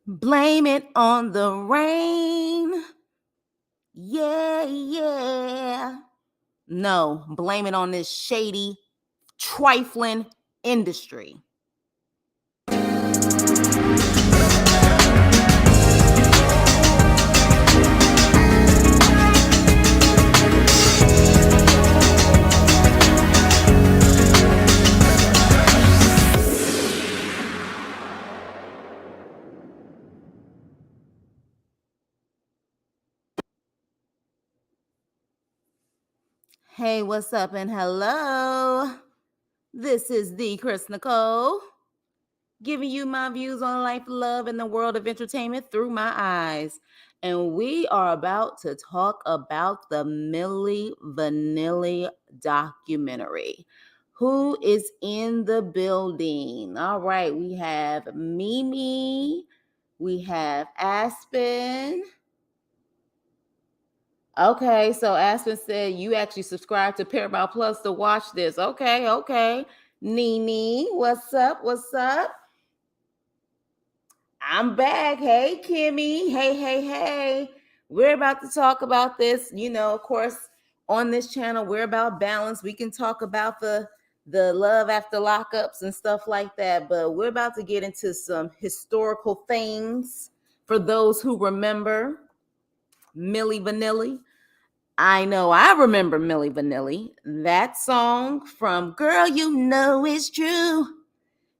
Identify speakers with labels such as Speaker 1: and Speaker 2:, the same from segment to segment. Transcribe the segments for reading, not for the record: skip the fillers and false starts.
Speaker 1: Blame it on the rain. Yeah, yeah. No, blame it on this shady, trifling industry. Hey, what's up and hello. This is the Chris Nicole, giving you my views on life, love, and the world of entertainment through my eyes. And we are about to talk about the Milli Vanilli documentary. Who is in the building? All right, we have Mimi, we have Aspen. Okay, so Aspen said you actually subscribe to Paramount Plus to watch this. Okay. Nene, what's up? What's up? I'm back. Hey, Kimmy. Hey. We're about to talk about this. You know, of course, on this channel, we're about balance. We can talk about the love after lockups and stuff like that, but we're about to get into some historical things for those who remember Milli Vanilli. I know I remember Milli Vanilli. That song from Girl You Know It's True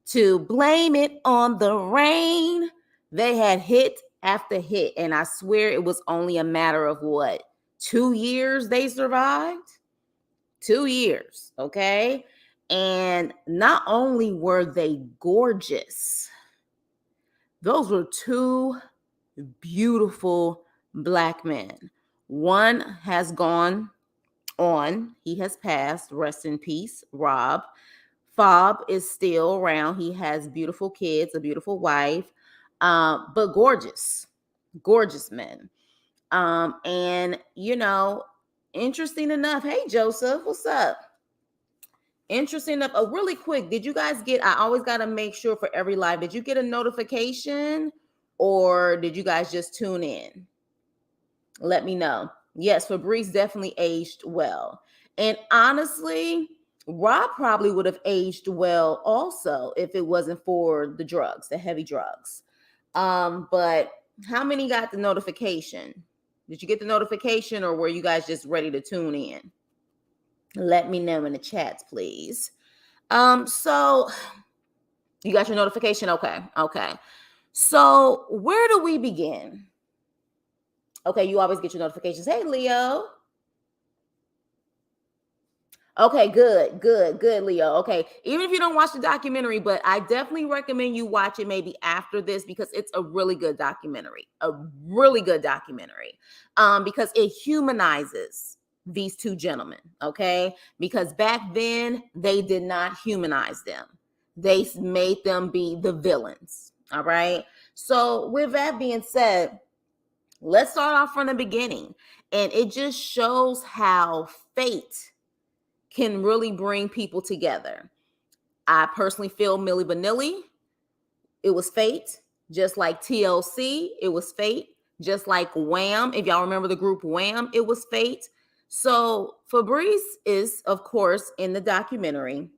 Speaker 1: to Blame It on the Rain. They had hit after hit, and I swear it was only a matter of what? 2 years they survived? 2 years, okay? And not only were they gorgeous, those were two beautiful Black men. One has gone on. He has passed. Rest in peace, Rob. Fob is still around. He has beautiful kids, a beautiful wife, but gorgeous men. And, you know, interesting enough. Hey, Joseph, what's up? Interesting enough. Really quick, did you guys get, I always got to make sure for every live, did you get a notification or did you guys just tune in? Let me know. Yes, Fabrice definitely aged well. And honestly, Rob probably would have aged well also if it wasn't for the drugs, the heavy drugs. But how many got the notification? Did you get the notification or were you guys just ready to tune in? Let me know in the chats, please. So you got your notification? Okay. So where do we begin? Okay, you always get your notifications. Hey, Leo. Okay, good, Leo. Okay, even if you don't watch the documentary, but I definitely recommend you watch it maybe after this because it's a really good documentary. Because it humanizes these two gentlemen. Okay, because back then they did not humanize them; they made them be the villains. All right. So with that being said, let's start off from the beginning, and it just shows how fate can really bring people together. I personally feel Milli Vanilli, it was fate. Just like TLC, it was fate. Just like Wham, if y'all remember the group Wham, it was fate. So Fabrice is, of course, in the documentary,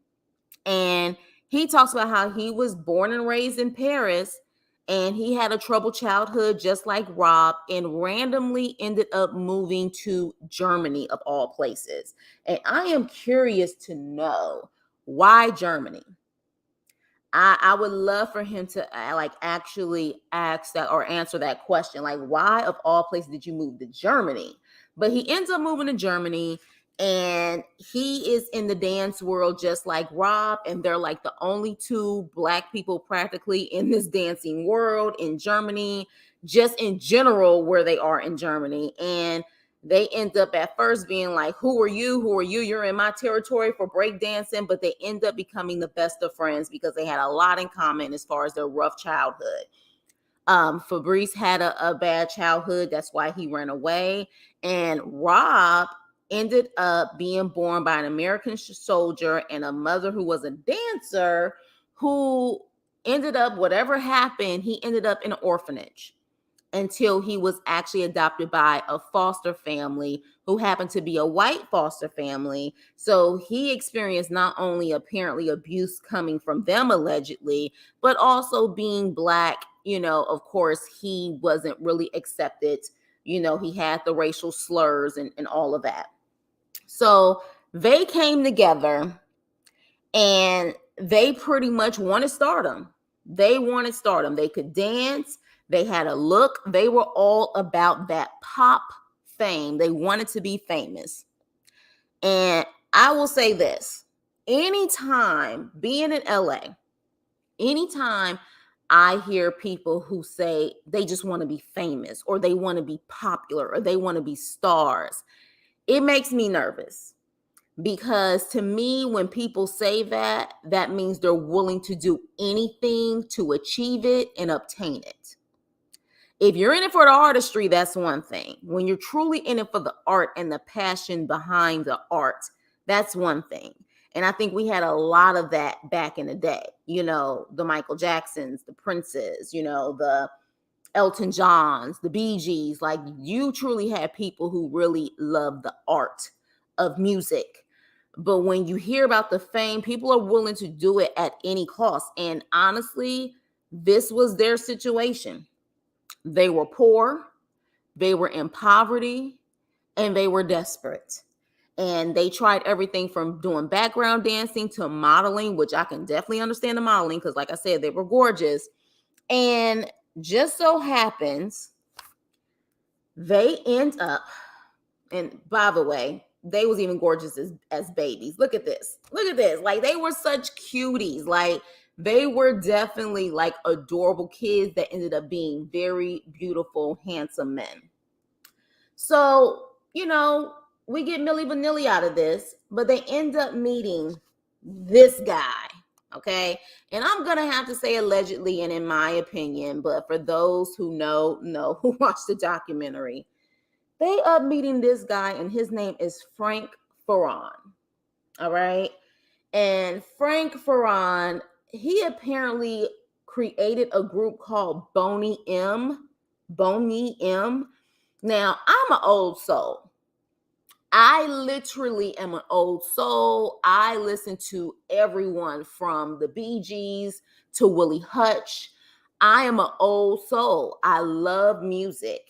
Speaker 1: and he talks about how he was born and raised in Paris, and he had a troubled childhood just like Rob, and randomly ended up moving to Germany of all places. And I am curious to know why Germany. I would love for him to like actually ask that or answer that question. Like, why of all places did you move to Germany? But he ends up moving to Germany, and he is in the dance world just like Rob, and they're like the only two Black people practically in this dancing world in Germany, just in general where they are in Germany. And they end up at first being like, who are you? You're in my territory for breakdancing. But they end up becoming the best of friends because they had a lot in common as far as their rough childhood. Fabrice had a bad childhood. That's why he ran away. And Rob ended up being born by an American soldier and a mother who was a dancer who ended up, whatever happened, he ended up in an orphanage until he was actually adopted by a foster family who happened to be a white foster family. So he experienced not only apparently abuse coming from them allegedly, but also being Black. Of course, he wasn't really accepted. He had the racial slurs and all of that. So they came together and they pretty much wanted stardom. They wanted stardom. They could dance. They had a look. They were all about that pop fame. They wanted to be famous. And I will say this, anytime being in LA, anytime I hear people who say they just want to be famous or they want to be popular or they want to be stars, it makes me nervous. Because to me, when people say that, that means they're willing to do anything to achieve it and obtain it. If you're in it for the artistry, that's one thing. When you're truly in it for the art and the passion behind the art, that's one thing. And I think we had a lot of that back in the day. The Michael Jacksons, the Princes, the Elton Johns, the Bee Gees. Like, you truly had people who really loved the art of music. But when you hear about the fame, people are willing to do it at any cost. And honestly, this was their situation. They were poor, they were in poverty, and they were desperate. And they tried everything from doing background dancing to modeling, which I can definitely understand the modeling because, like I said, they were gorgeous. And just so happens, they end up, and by the way, they was even gorgeous as babies. Look at this. Like, they were such cuties. Like, they were definitely like adorable kids that ended up being very beautiful, handsome men. So, we get Milli Vanilli out of this, but they end up meeting this guy. Okay. And I'm going to have to say allegedly and in my opinion, but for those who know, who watched the documentary, they up meeting this guy, and his name is Frank Ferran. All right. And Frank Ferran, he apparently created a group called Boney M. Now, I'm an old soul. I literally am an old soul. I listen to everyone from the Bee Gees to Willie Hutch. I am an old soul. I love music.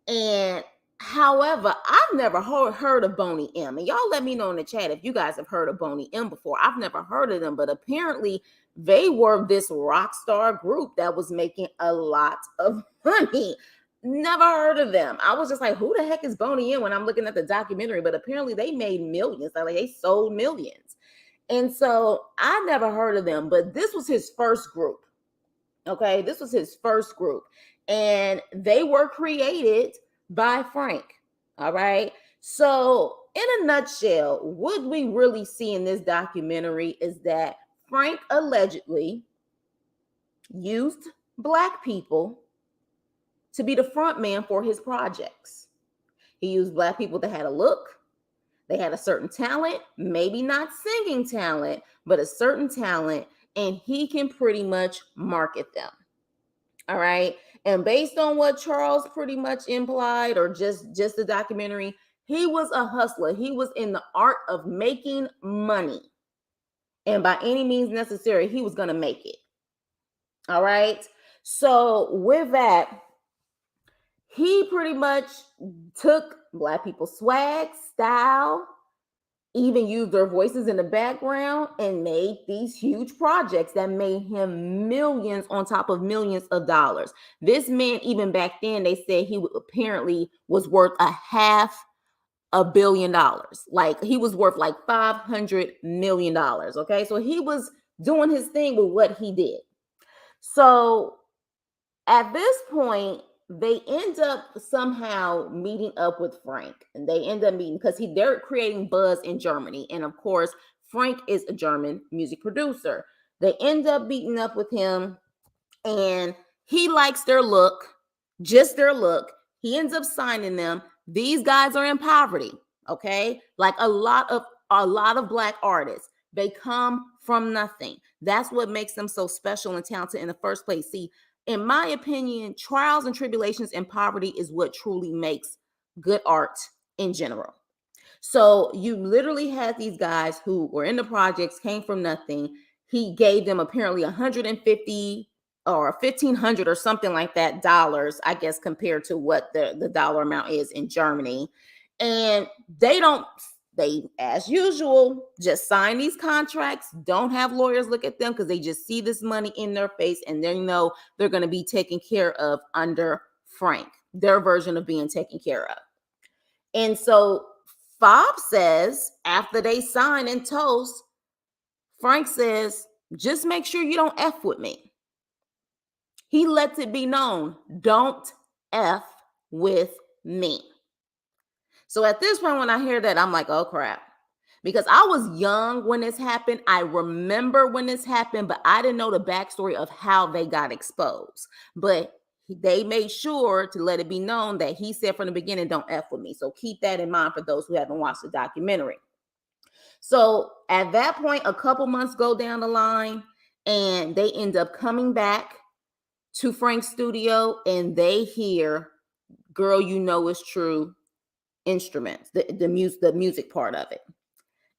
Speaker 1: And however, I've never heard of Boney M. And y'all let me know in the chat if you guys have heard of Boney M before. I've never heard of them, but apparently they were this rock star group that was making a lot of money. Never heard of them. I was just like, who the heck is Boney M when I'm looking at the documentary? But apparently they made millions. Like, they sold millions. And so I never heard of them, but this was his first group. Okay, this was his first group. And they were created by Frank. All right. So in a nutshell, what we really see in this documentary is that Frank allegedly used Black people to be the front man for his projects. He used Black people that had a look. They had a certain talent, maybe not singing talent, but a certain talent, and he can pretty much market them. All right. And based on what Charles pretty much implied, or just the documentary, he was a hustler. He was in the art of making money. And by any means necessary, he was going to make it. All right. So with that, he pretty much took Black people's swag, style, even used their voices in the background, and made these huge projects that made him millions on top of millions of dollars. This man, even back then, they said he apparently was worth $500 million. Like, he was worth like $500 million. Okay. So he was doing his thing with what he did. So at this point, they end up somehow meeting up with Frank, and they end up meeting because they're creating buzz in Germany. And of course, Frank is a German music producer. They end up meeting up with him, and he likes their look, just their look. He ends up signing them. These guys are in poverty. Okay. Like a lot of Black artists, they come from nothing. That's what makes them so special and talented in the first place. See, in my opinion, trials and tribulations and poverty is what truly makes good art in general. So you literally had these guys who were in the projects, came from nothing. He gave them apparently 150 or 1,500 or something like that dollars, I guess, compared to what the dollar amount is in Germany. And they, as usual, just sign these contracts, don't have lawyers look at them because they just see this money in their face and they know they're going to be taken care of under Frank, their version of being taken care of. And so Fob says, after they sign and toast, Frank says, just make sure you don't F with me. He lets it be known, don't F with me. So at this point, when I hear that, I'm like, oh crap. Because I was young when this happened. I remember when this happened, but I didn't know the backstory of how they got exposed. But they made sure to let it be known that he said from the beginning, don't F with me. So keep that in mind for those who haven't watched the documentary. So at that point, a couple months go down the line and they end up coming back to Frank's studio and they hear Girl You Know It's True instruments, the music part of it.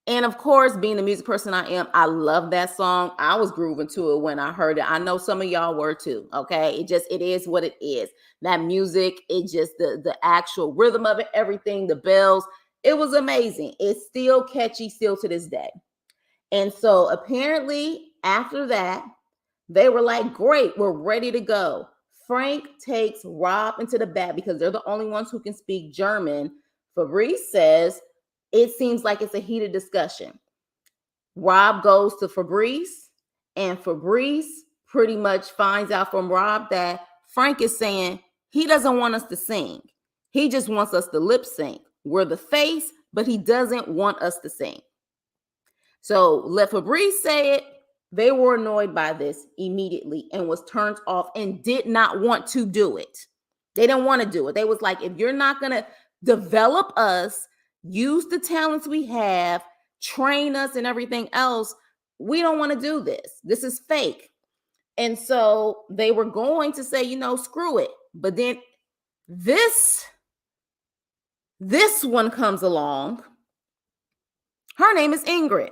Speaker 1: And of course, being the music person I am, I love that song. I was grooving to it when I heard it. I know some of y'all were too. Okay. It is what it is. That music, it just, the actual rhythm of it, everything, the bells, it was amazing. It's still catchy still to this day. And so apparently after that, they were like, great, we're ready to go. Frank takes Rob into the back because they're the only ones who can speak German. Fabrice says, it seems like it's a heated discussion. Rob goes to Fabrice, and Fabrice pretty much finds out from Rob that Frank is saying he doesn't want us to sing. He just wants us to lip sync. We're the face, but he doesn't want us to sing. So let Fabrice say it. They were annoyed by this immediately and was turned off and did not want to do it. They didn't want to do it. They was like, if you're not going to develop us, use the talents we have, train us and everything else, we don't want to do this. This is fake. And so they were going to say, screw it. But then this one comes along. Her name is Ingrid.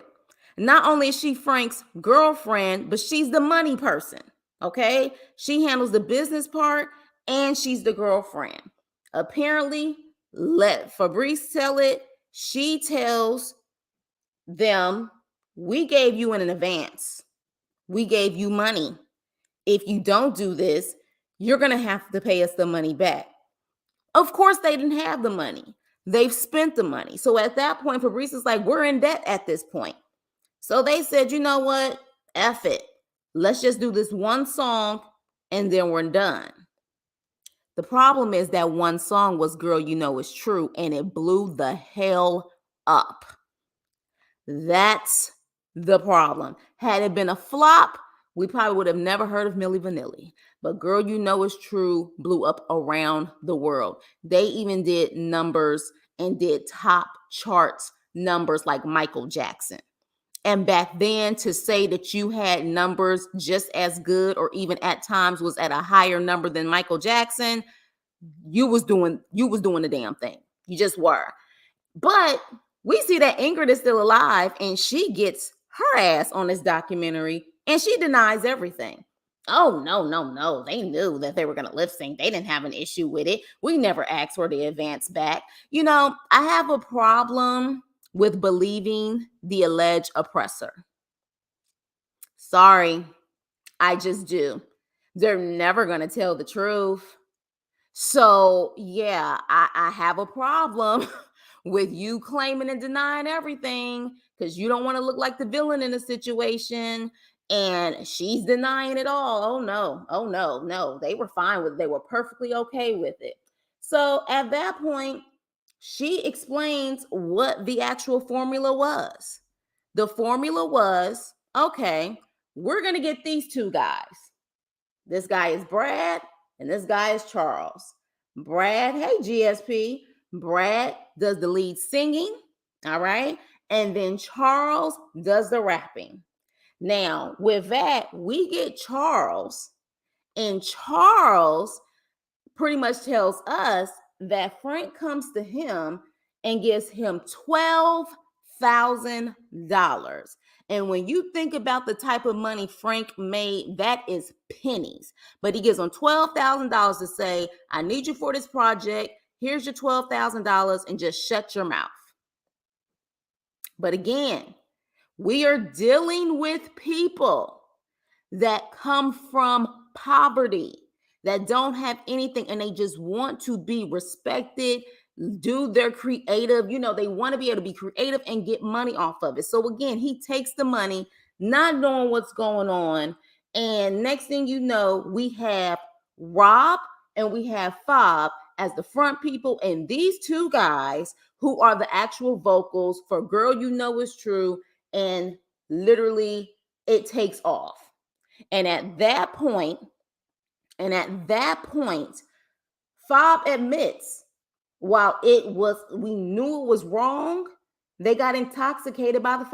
Speaker 1: Not only is she Frank's girlfriend, but she's the money person. Okay. She handles the business part and she's the girlfriend. Apparently, let Fabrice tell it. She tells them, we gave you in an advance. We gave you money. If you don't do this, you're going to have to pay us the money back. Of course, they didn't have the money. They've spent the money. So at that point, Fabrice is like, we're in debt at this point. So they said, you know what? F it. Let's just do this one song and then we're done. The problem is that one song was Girl You Know It's True, and it blew the hell up. That's the problem. Had it been a flop, we probably would have never heard of Milli Vanilli. But Girl You Know It's True blew up around the world. They even did numbers and did top charts numbers like Michael Jackson. And back then, to say that you had numbers just as good or even at times was at a higher number than Michael Jackson, you was doing the damn thing. You just were. But we see that Ingrid is still alive and she gets her ass on this documentary and she denies everything. Oh, no. They knew that they were going to lip sync. They didn't have an issue with it. We never asked for the advance back. I have a problem with believing the alleged oppressor. Sorry, I just do. They're never going to tell the truth. So, yeah, I have a problem with you claiming and denying everything because you don't want to look like the villain in the situation. And she's denying it all. Oh, no. They were fine with it. They were perfectly okay with it. So at that point, she explains what the actual formula was. The formula was, okay, we're going to get these two guys. This guy is Brad and this guy is Charles. Brad, hey, GSP. Brad does the lead singing, all right? And then Charles does the rapping. Now, with that, we get Charles, and Charles pretty much tells us that Frank comes to him and gives him $12,000. And when you think about the type of money Frank made, that is pennies. But he gives him $12,000 to say, I need you for this project. Here's your $12,000 and just shut your mouth. But again, we are dealing with people that come from poverty, that don't have anything, and they just want to be respected, do their creative, they want to be able to be creative and get money off of it. So again, he takes the money, not knowing what's going on. And next thing you know, we have Rob and we have Fob as the front people, and these two guys who are the actual vocals for Girl You Know It's True, and literally it takes off. And at that point, Fob admits, while we knew it was wrong, they got intoxicated by the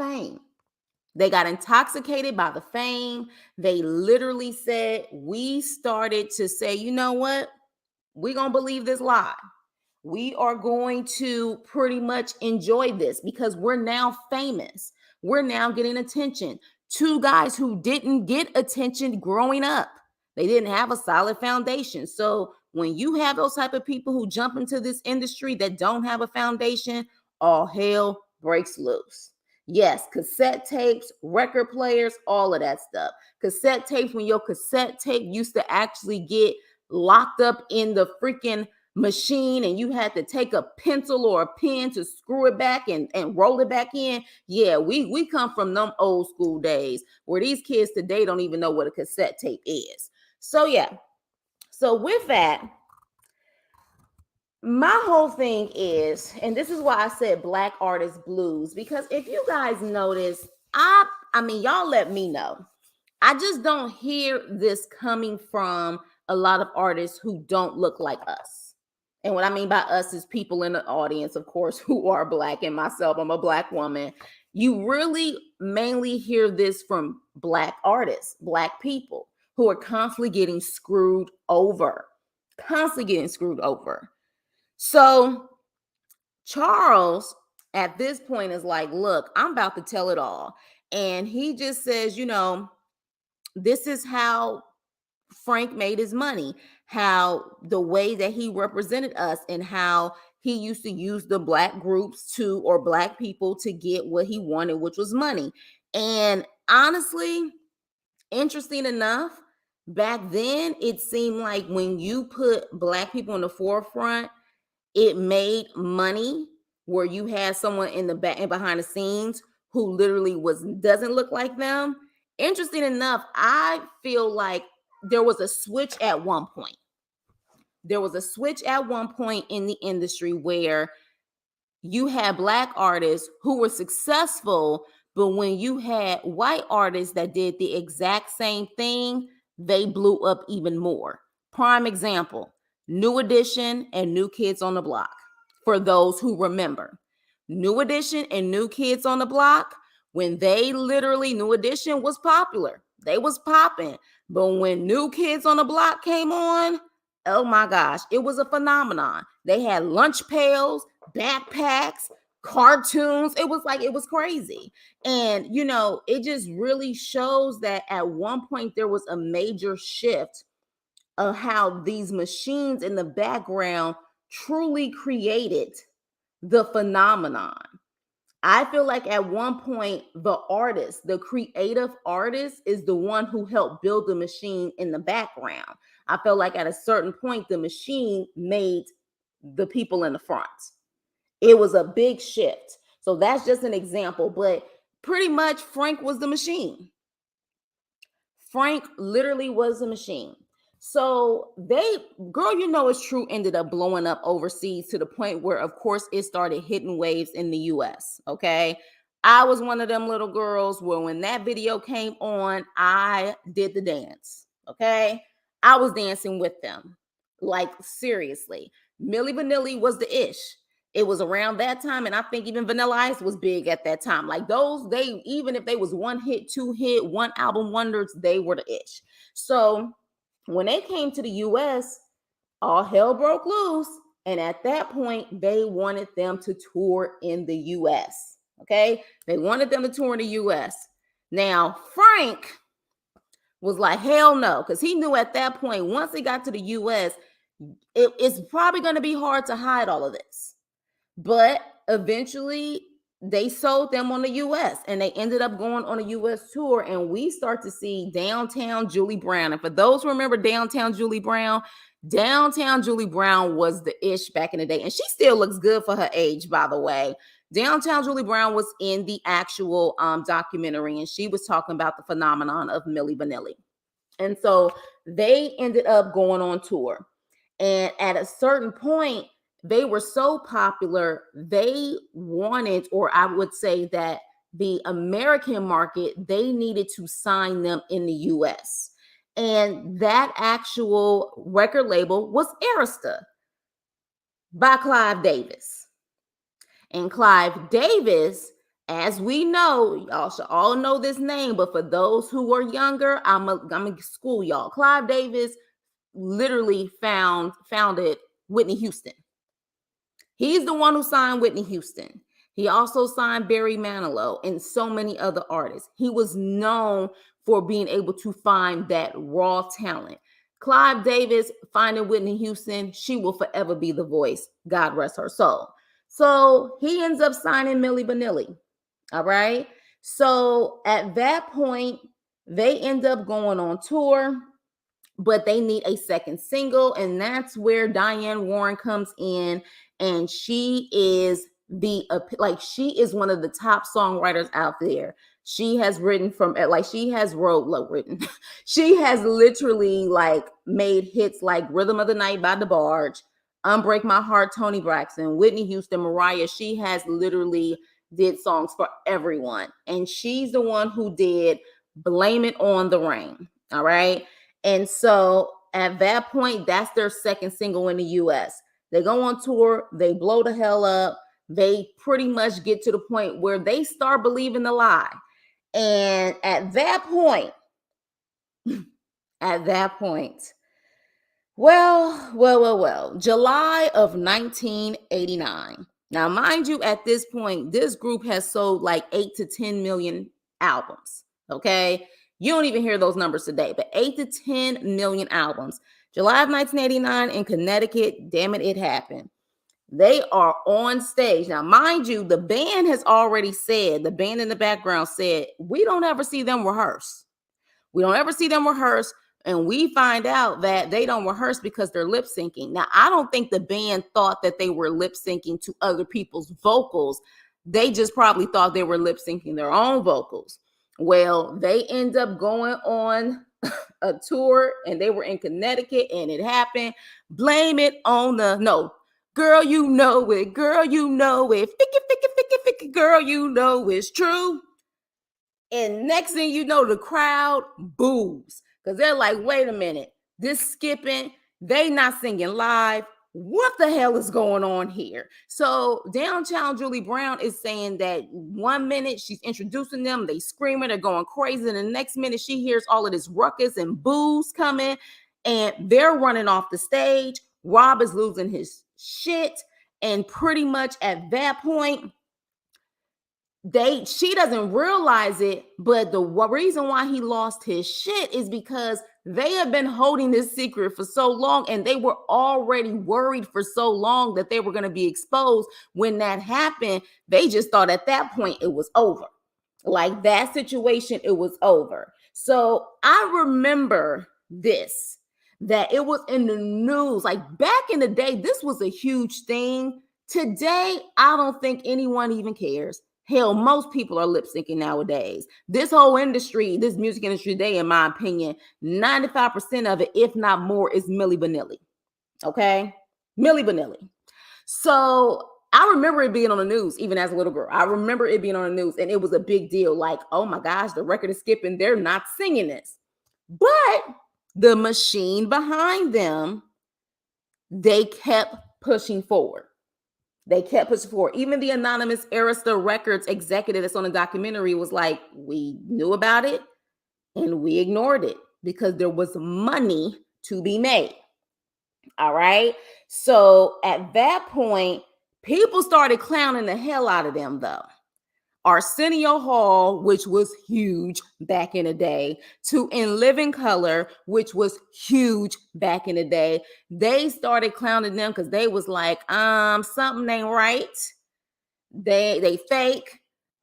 Speaker 1: fame. They literally said, we started to say, you know what? We're going to believe this lie. We are going to pretty much enjoy this because we're now famous. We're now getting attention. Two guys who didn't get attention growing up. They didn't have a solid foundation. So when you have those type of people who jump into this industry that don't have a foundation, all hell breaks loose. Yes, cassette tapes, record players, all of that stuff. Cassette tapes, when your cassette tape used to actually get locked up in the freaking machine and you had to take a pencil or a pen to screw it back and roll it back in. Yeah, we come from them old school days where these kids today don't even know what a cassette tape is. So yeah, so with that, my whole thing is, and this is why I said Black Artist Blues, because if you guys notice, I mean, y'all let me know. I just don't hear this coming from a lot of artists who don't look like us. And what I mean by us is people in the audience, of course, who are Black, and myself, I'm a Black woman. You really mainly hear this from Black artists, Black people who are constantly getting screwed over. So Charles at this point is like, look, I'm about to tell it all. And he just says, this is how Frank made his money, how the way that he represented us and how he used to use the Black groups or Black people to get what he wanted, which was money. And honestly, interesting enough, back then, it seemed like when you put Black people in the forefront, it made money, where you had someone in the back and behind the scenes who literally doesn't look like them. Interesting enough, I feel like there was a switch at one point. In the industry where you had Black artists who were successful, but when you had white artists that did the exact same thing, they blew up even more. Prime example, New Edition and New Kids on the Block. For those who remember, New Edition and New Kids on the Block, when New Edition was popular. They was popping. But when New Kids on the Block came on, oh my gosh, it was a phenomenon. They had lunch pails, backpacks, cartoons. It was crazy. And, it just really shows that at one point there was a major shift of how these machines in the background truly created the phenomenon. I feel like at one point, the creative artist, is the one who helped build the machine in the background. I feel like at a certain point, the machine made the people in the front. It was a big shift. So that's just an example, but pretty much Frank was the machine. Frank literally was a machine. So Girl You Know It's True ended up blowing up overseas to the point where, of course, it started hitting waves in the US. Okay. I was one of them little girls where when that video came on, I did the dance. Okay. I was dancing with them. Like, seriously. Milli Vanilli was the ish. It was around that time, and I think even Vanilla Ice was big at that time. Like those, they, even if they was one hit, two hit, one album wonders, they were the ish. So when they came to the US, all hell broke loose. And at that point, they wanted them to tour in the US. Okay. They wanted them to tour in the US. Now, Frank was like, hell no, because he knew at that point, once he got to the US, it's probably going to be hard to hide all of this. But eventually they sold them on the US and they ended up going on a US tour. And we start to see Downtown Julie Brown. And for those who remember Downtown Julie Brown was the ish back in the day. And she still looks good for her age, by the way. Downtown Julie Brown was in the actual documentary, and she was talking about the phenomenon of Milli Vanilli. And so they ended up going on tour. And at a certain point, they were so popular, they wanted, or I would say that the American market, they needed to sign them in the US. And that actual record label was Arista by Clive Davis. And Clive Davis, as we know, y'all should all know this name, but for those who are younger, I'm gonna school y'all. Clive Davis literally founded Whitney Houston. He's the one who signed Whitney Houston. He also signed Barry Manilow and so many other artists. He was known for being able to find that raw talent. Clive Davis finding Whitney Houston, she will forever be the voice. God rest her soul. So he ends up signing Milli Vanilli. All right. So at that point, they end up going on tour, but they need a second single. And that's where Diane Warren comes in. And she is she is one of the top songwriters out there. She has written she has literally made hits like Rhythm of the Night by DeBarge, Unbreak My Heart, Toni Braxton, Whitney Houston, Mariah. She has literally did songs for everyone. And she's the one who did Blame It on the Rain. All right. And so at that point, that's their second single in the US. They go on tour, they blow the hell up. They pretty much get to the point where they start believing the lie. And at that point, July of 1989. Now, mind you, at this point, this group has sold like 8 to 10 million albums. Okay. You don't even hear those numbers today, but 8 to 10 million albums. July of 1989 in Connecticut. Damn it, it happened. They are on stage. Now, mind you, the band has already said, the band in the background said, we don't ever see them rehearse. We don't ever see them rehearse. And we find out that they don't rehearse because they're lip syncing. Now, I don't think the band thought that they were lip syncing to other people's vocals. They just probably thought they were lip syncing their own vocals. Well, they end up going on a tour and they were in Connecticut and it happened. Blame it on girl, you know it. Girl, you know it. Ficky, girl, you know it's true. And next thing you know, the crowd boos because they're like, wait a minute, this skipping, they not singing live. What the hell is going on here? So Downtown Julie Brown is saying that 1 minute she's introducing them, they screaming, they're going crazy. And the next minute she hears all of this ruckus and boos coming and they're running off the stage. Rob is losing his shit. And pretty much at that point, she doesn't realize it, but the reason why he lost his shit is because they have been holding this secret for so long and they were already worried for so long that they were going to be exposed. When that happened, they just thought at that point it was over. Like that situation, it was over. So I remember this, that it was in the news. Like back in the day, this was a huge thing. Today, I don't think anyone even cares. Hell, most people are lip syncing nowadays. This whole industry, this music industry today, in my opinion, 95% of it, if not more, is Milli Vanilli. Okay? Milli Vanilli. So I remember it being on the news, even as a little girl. I remember it being on the news, and it was a big deal. Like, oh my gosh, the record is skipping. They're not singing this. But the machine behind them, they kept pushing forward. They kept pushing forward. Even the anonymous Arista Records executive that's on the documentary was like, we knew about it and we ignored it because there was money to be made. All right. So at that point, people started clowning the hell out of them, though. Arsenio Hall, which was huge back in the day, to In Living Color, which was huge back in the day. They started clowning them because they was like, something ain't right. They fake.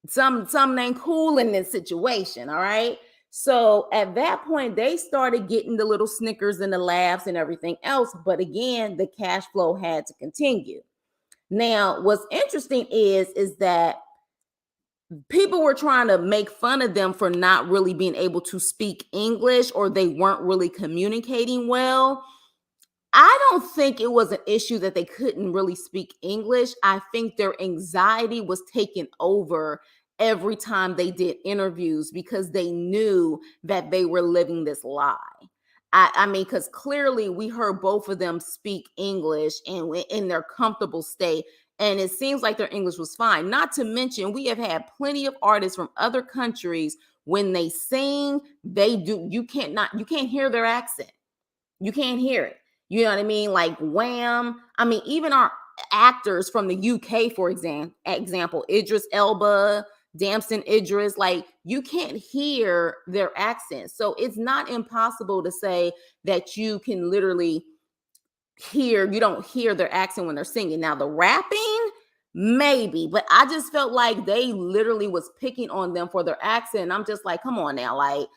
Speaker 1: Something ain't cool in this situation. All right. So at that point, they started getting the little Snickers and the laughs and everything else. But again, the cash flow had to continue. Now, what's interesting is that people were trying to make fun of them for not really being able to speak English, or they weren't really communicating well. I don't think it was an issue that they couldn't really speak English. I think their anxiety was taken over every time they did interviews because they knew that they were living this lie. I mean, because clearly we heard both of them speak English and in their comfortable state. And it seems like their English was fine. Not to mention, we have had plenty of artists from other countries. When they sing, you can't hear their accent. You can't hear it. You know what I mean? Like Wham. I mean, even our actors from the UK, for example, Idris Elba, Damson Idris, like you can't hear their accents. So it's not impossible to say that you can literally you don't hear their accent when they're singing. Now the rapping, maybe, but I just felt like they literally was picking on them for their accent. I'm just like, come on now, like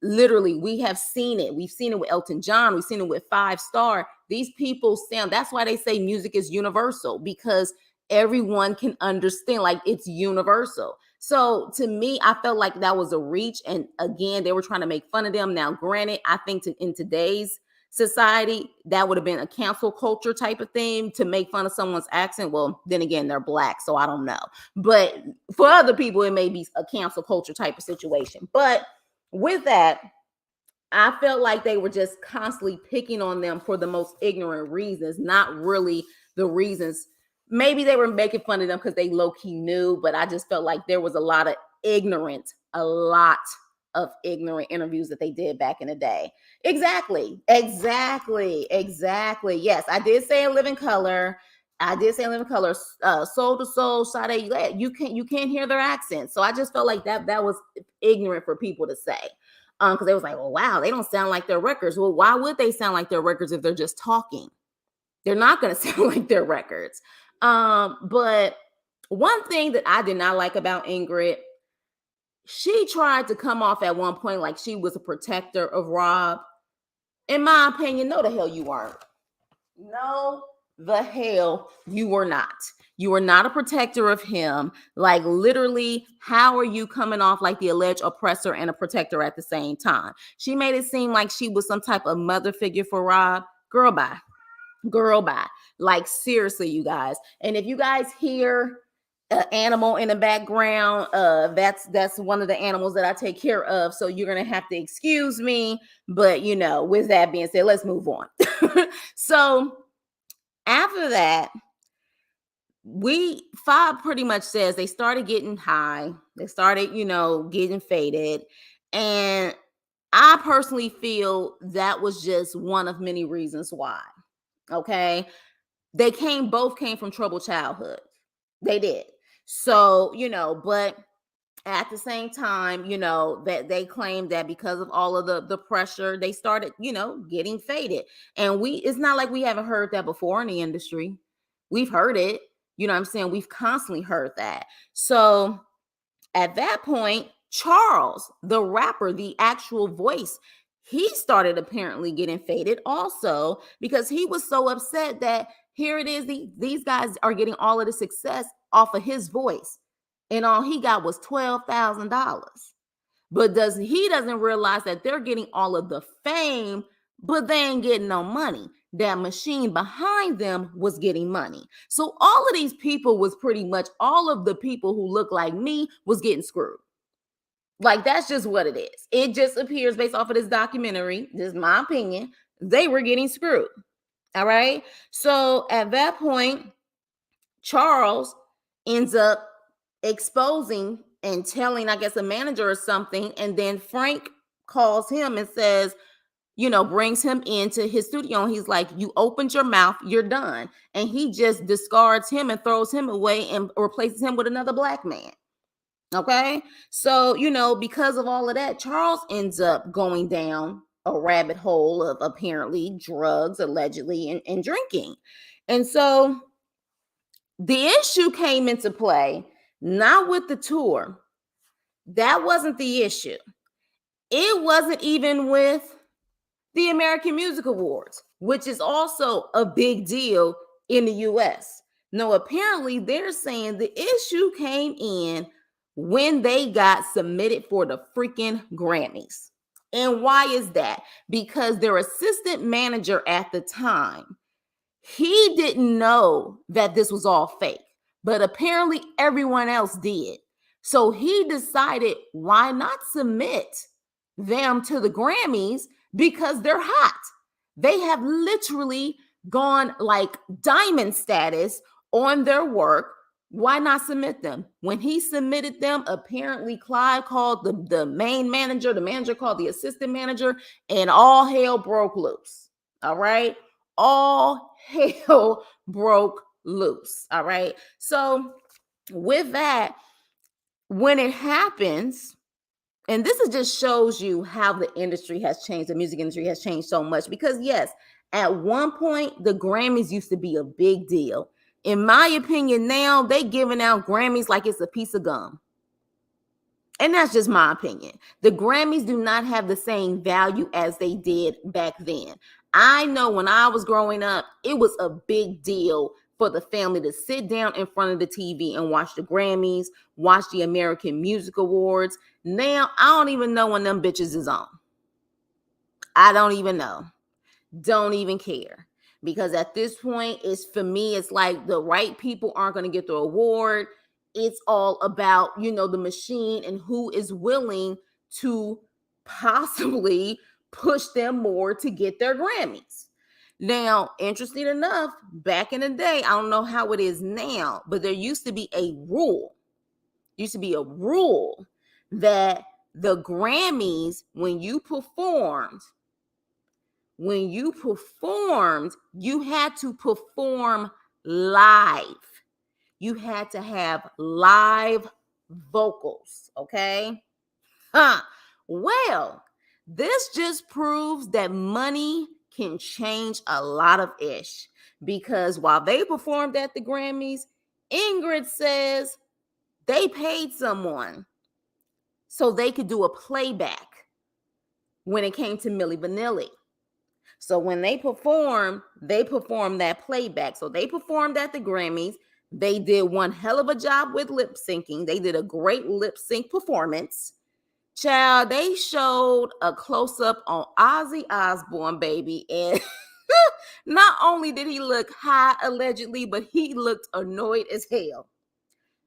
Speaker 1: literally, we have seen it. We've seen it with Elton John. We've seen it with 5 Star. These people sound, that's why they say music is universal, because everyone can understand, like it's universal. So to me, I felt like that was a reach. And again, they were trying to make fun of them. Now, granted, I think in today's society, that would have been a cancel culture type of thing to make fun of someone's accent. Well, then again, they're Black, so I don't know. But for other people, it may be a cancel culture type of situation. But with that, I felt like they were just constantly picking on them for the most ignorant reasons, not really the reasons. Maybe they were making fun of them because they low-key knew, but I just felt like there was a lot of a lot of ignorant interviews that they did back in the day. Exactly. Yes, I did say In Living Color. Soul to Soul, Sade, you can't hear their accent. So I just felt like that was ignorant for people to say. Because they was like, well, wow, they don't sound like their records. Well, why would they sound like their records if they're just talking? They're not going to sound like their records. But one thing that I did not like about Ingrid, she tried to come off at one point like she was a protector of Rob. In my opinion, no, the hell you weren't. No, the hell you were not. You were not a protector of him. Like literally, how are you coming off like the alleged oppressor and a protector at the same time? She made it seem like she was some type of mother figure for Rob. Girl, bye. Like seriously, you guys. And if you guys hear an animal in the background, that's one of the animals that I take care of. So you're gonna have to excuse me. But with that being said, let's move on. So after that, Fob pretty much says they started getting high. They started, getting faded. And I personally feel that was just one of many reasons why. Okay. They both came from troubled childhood. They did. So, but at the same time, that they claimed that because of all of the pressure, they started, getting faded. And it's not like we haven't heard that before in the industry. We've heard it. You know what I'm saying? We've constantly heard that. So at that point, Charles, the rapper, the actual voice, he started apparently getting faded also because he was so upset that here it is. These guys are getting all of the success off of his voice. And all he got was $12,000. But he doesn't realize that they're getting all of the fame, but they ain't getting no money. That machine behind them was getting money. So all of these people was pretty much all of the people who look like me was getting screwed. Like, that's just what it is. It just appears based off of this documentary, this is my opinion, they were getting screwed. All right. So at that point, Charles ends up exposing and telling, I guess, a manager or something. And then Frank calls him and says, brings him into his studio. And he's like, you opened your mouth, you're done. And he just discards him and throws him away and replaces him with another black man. Okay. So, because of all of that, Charles ends up going down a rabbit hole of apparently drugs, allegedly, and drinking. And so the issue came into play, not with the tour. That wasn't the issue. It wasn't even with the American Music Awards, which is also a big deal in the US. No, apparently they're saying the issue came in when they got submitted for the freaking Grammys. And why is that? Because their assistant manager at the time, he didn't know that this was all fake, but apparently everyone else did. So he decided, why not submit them to the Grammys, because they're hot. They have literally gone like diamond status on their work. Why not submit them? When he submitted them, apparently Clyde called the main manager, the manager called the assistant manager, and all hell broke loose. All right. All hell broke loose. All right. So with that, when it happens, and this is just shows you how the industry has changed, the music industry has changed so much, because yes, at one point the Grammys used to be a big deal. In my opinion, now they giving out Grammys like it's a piece of gum. And that's just my opinion. The Grammys do not have the same value as they did back then. I know when I was growing up, it was a big deal for the family to sit down in front of the TV and watch the Grammys, watch the American Music Awards. Now, I don't even know when them bitches is on. I don't even know. Don't even care. Because at this point, for me, it's like the right people aren't going to get the award. It's all about, the machine and who is willing to possibly push them more to get their Grammys. Now, interesting enough, back in the day, I don't know how it is now, but there used to be a rule. That the Grammys, when you performed, you had to perform live. You had to have live vocals, okay? Well, this just proves that money can change a lot of ish, because while they performed at the Grammys, Ingrid says they paid someone so they could do a playback when it came to Milli Vanilli. So when they performed that playback. So they performed at the Grammys. They did one hell of a job with lip syncing. They did a great lip sync performance. Child, they showed a close-up on Ozzy Osbourne, baby. And not only did he look high, allegedly, but he looked annoyed as hell.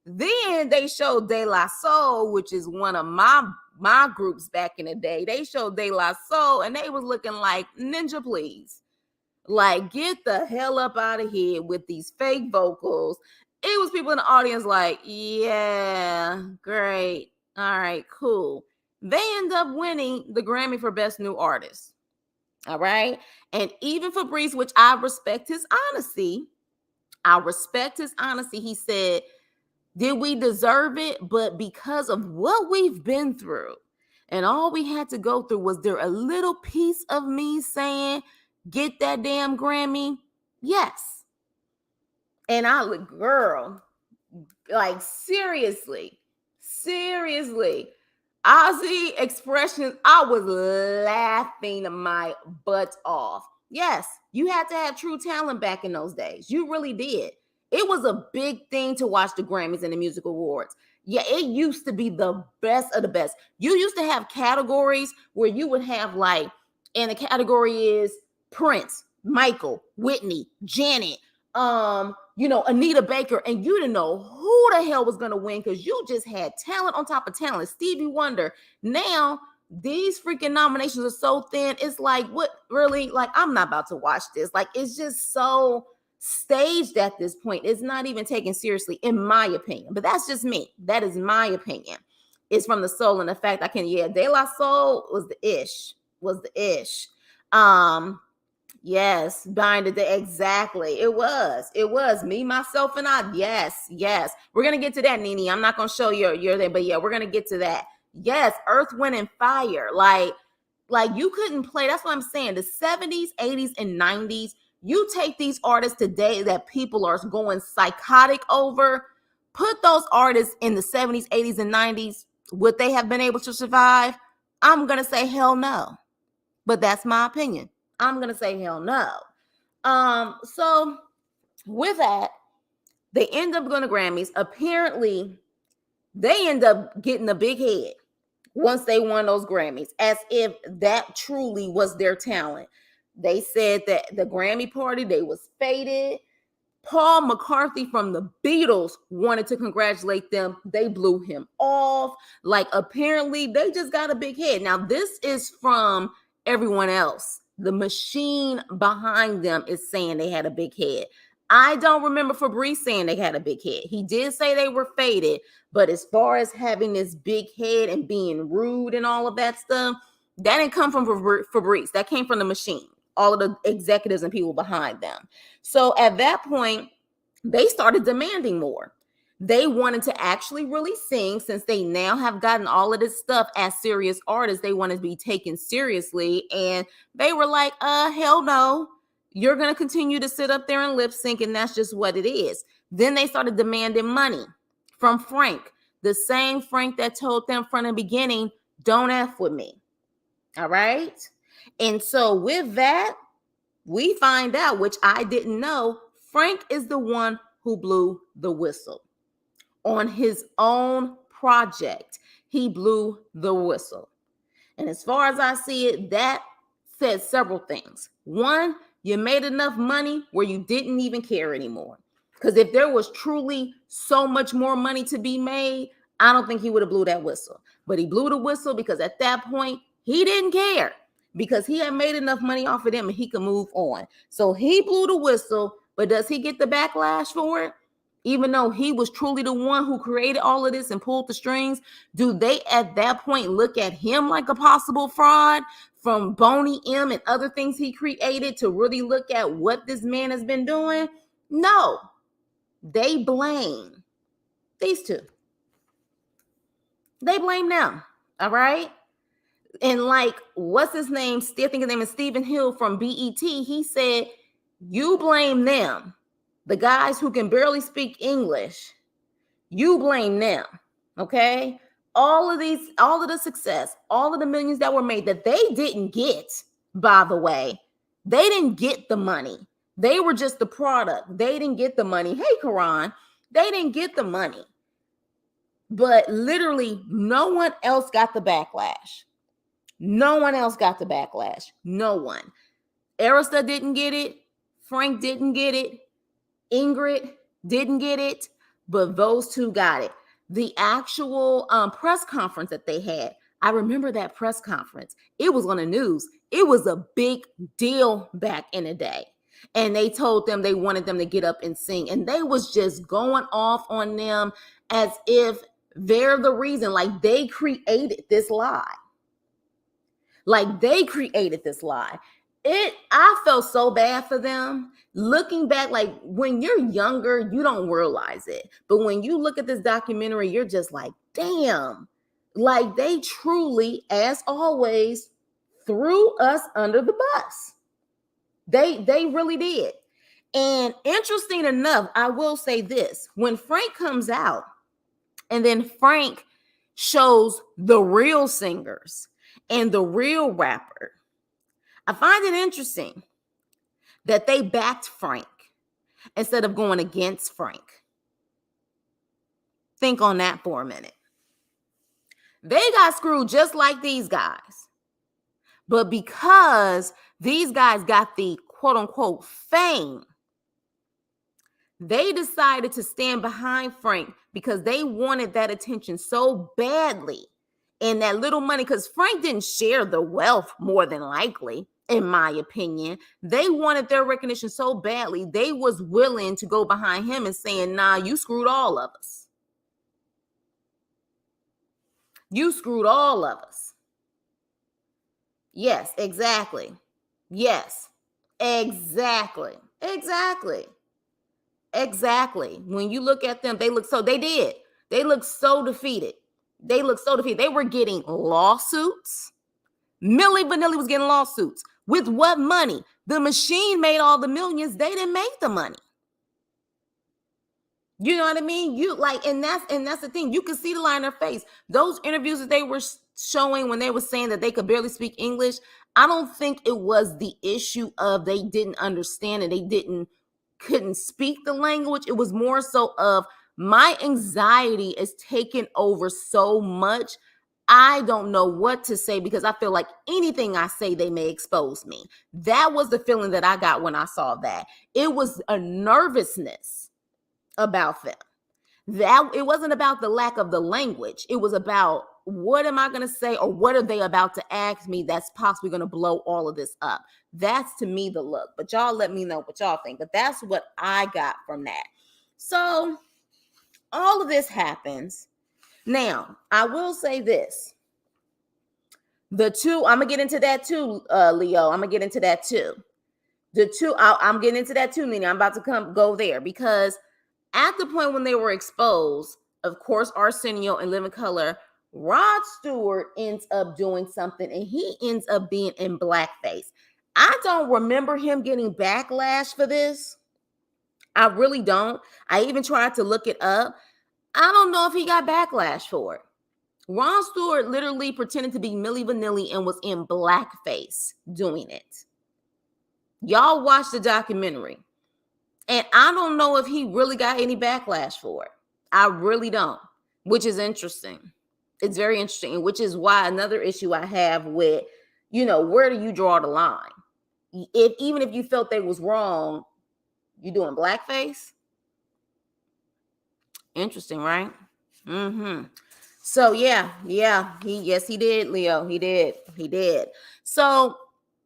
Speaker 1: Then they showed De La Soul, which is one of my groups back in the day. They showed De La Soul, and they was looking like, ninja, please. Like, get the hell up out of here with these fake vocals. It was people in the audience like, yeah, great. All right, cool. They end up winning the Grammy for Best New Artist. All right. And even Fabrice, which I respect his honesty. He said, did we deserve it? But because of what we've been through, and all we had to go through, was there a little piece of me saying, get that damn Grammy? Yes. And I look, girl, like seriously, Ozzy expressions, I was laughing my butt off. Yes, you had to have true talent back in those days. You really did. It was a big thing to watch the Grammys and the Music Awards. Yeah, it used to be the best of the best. You used to have categories where you would have like, and the category is Prince, Michael, Whitney, Janet, Anita Baker, and you didn't know who the hell was going to win because you just had talent on top of talent. Stevie Wonder. Now, these freaking nominations are so thin. It's like, what really? Like, I'm not about to watch this. Like, it's just so staged at this point. It's not even taken seriously, in my opinion. But that's just me. That is my opinion. It's from the soul and the fact I can, De La Soul was the ish. Yes, bind it exactly. It was me, myself, and I. Yes. We're gonna get to that, Nene. I'm not gonna show your there, but yeah, we're gonna get to that. Yes, Earth, Wind, and Fire. Like you couldn't play. That's what I'm saying. The 70s, 80s, and 90s. You take these artists today that people are going psychotic over. Put those artists in the 70s, 80s, and 90s. Would they have been able to survive? I'm gonna say hell no. But that's my opinion. I'm gonna say hell no. So with that, they end up going to Grammys. Apparently, they end up getting a big head once they won those Grammys, as if that truly was their talent. They said that the Grammy party, they was faded. Paul McCartney from the Beatles wanted to congratulate them. They blew him off. Like, apparently, they just got a big head. Now, this is from everyone else. The machine behind them is saying they had a big head. I don't remember Fabrice saying they had a big head. He did say they were faded, but as far as having this big head and being rude and all of that stuff, that didn't come from Fabrice. That came from the machine, all of the executives and people behind them. So at that point, they started demanding more. They wanted to actually really sing, since they now have gotten all of this stuff as serious artists. They want to be taken seriously. And they were like, hell no. You're going to continue to sit up there and lip sync, and that's just what it is. Then they started demanding money from Frank, the same Frank that told them from the beginning, don't F with me. All right. And so with that, we find out, which I didn't know, Frank is the one who blew the whistle. On his own project, he blew the whistle. And as far as I see it, that says several things. One, you made enough money where you didn't even care anymore. Because if there was truly so much more money to be made, I don't think he would have blew that whistle. But he blew the whistle because at that point, he didn't care, because he had made enough money off of them and he could move on. So he blew the whistle, but does he get the backlash for it? Even though he was truly the one who created all of this and pulled the strings, do they at that point look at him like a possible fraud from Boney M and other things he created to really look at what this man has been doing? No, they blame these two. They blame them, all right? And like, what's his name? I think his name is Stephen Hill from BET. He said, you blame them. The guys who can barely speak English, you blame them, okay? All of the success, all of the millions that were made that they didn't get, by the way, they didn't get the money. They were just the product. They didn't get the money. Hey, Karan, they didn't get the money. But literally, no one else got the backlash. No one else got the backlash. No one. Arista didn't get it. Frank didn't get it. Ingrid didn't get it, but those two got it. The actual press conference that they had, I remember that press conference. It was on the news. It was a big deal back in the day. And they told them they wanted them to get up and sing. And they was just going off on them as if they're the reason, like they created this lie. Like they created this lie. I felt so bad for them. Looking back, like when you're younger, you don't realize it. But when you look at this documentary, you're just like, damn. Like they truly, as always, threw us under the bus. They really did. And interesting enough, I will say this. When Frank comes out, and then Frank shows the real singers and the real rapper, I find it interesting that they backed Frank instead of going against Frank. Think on that for a minute. They got screwed just like these guys. But because these guys got the quote unquote fame, they decided to stand behind Frank because they wanted that attention so badly. And that little money, because Frank didn't share the wealth more than likely, in my opinion. They wanted their recognition so badly, they was willing to go behind him and saying, nah, you screwed all of us. You screwed all of us. Yes, exactly. Yes, exactly. Exactly. Exactly. When you look at them, they look so, they did. They look so defeated. They look so defeated. They were getting lawsuits. Milli Vanilli was getting lawsuits. With what money? The machine made all the millions. They didn't make the money. You know what I mean? You like, and that's the thing. You can see the line in their face. Those interviews that they were showing when they were saying that they could barely speak English, I don't think it was the issue of they didn't understand and they couldn't speak the language. It was more so of my anxiety is taking over so much. I don't know what to say because I feel like anything I say, they may expose me. That was the feeling that I got when I saw that. It was a nervousness about them. That it wasn't about the lack of the language. It was about what am I going to say or what are they about to ask me that's possibly going to blow all of this up. That's to me the look. But y'all let me know what y'all think. But that's what I got from that. So all of this happens. Now, I will say this. The two, I'm going to get into that too, Leo. I'm going to get into that too. I'm getting into that too, Nina. I'm about to go there because at the point when they were exposed, of course, Arsenio and Living Color, Rod Stewart ends up doing something and he ends up being in blackface. I don't remember him getting backlash for this. I really don't. I even tried to look it up. I don't know if he got backlash for it. Ron Stewart literally pretended to be Milli Vanilli and was in blackface doing it. Y'all watch the documentary. And I don't know if he really got any backlash for it. I really don't, which is interesting. It's very interesting, which is why another issue I have with, where do you draw the line? Even if you felt they was wrong, you doing blackface? Interesting, right? Mm-hmm. So yeah, he did, Leo. He did. So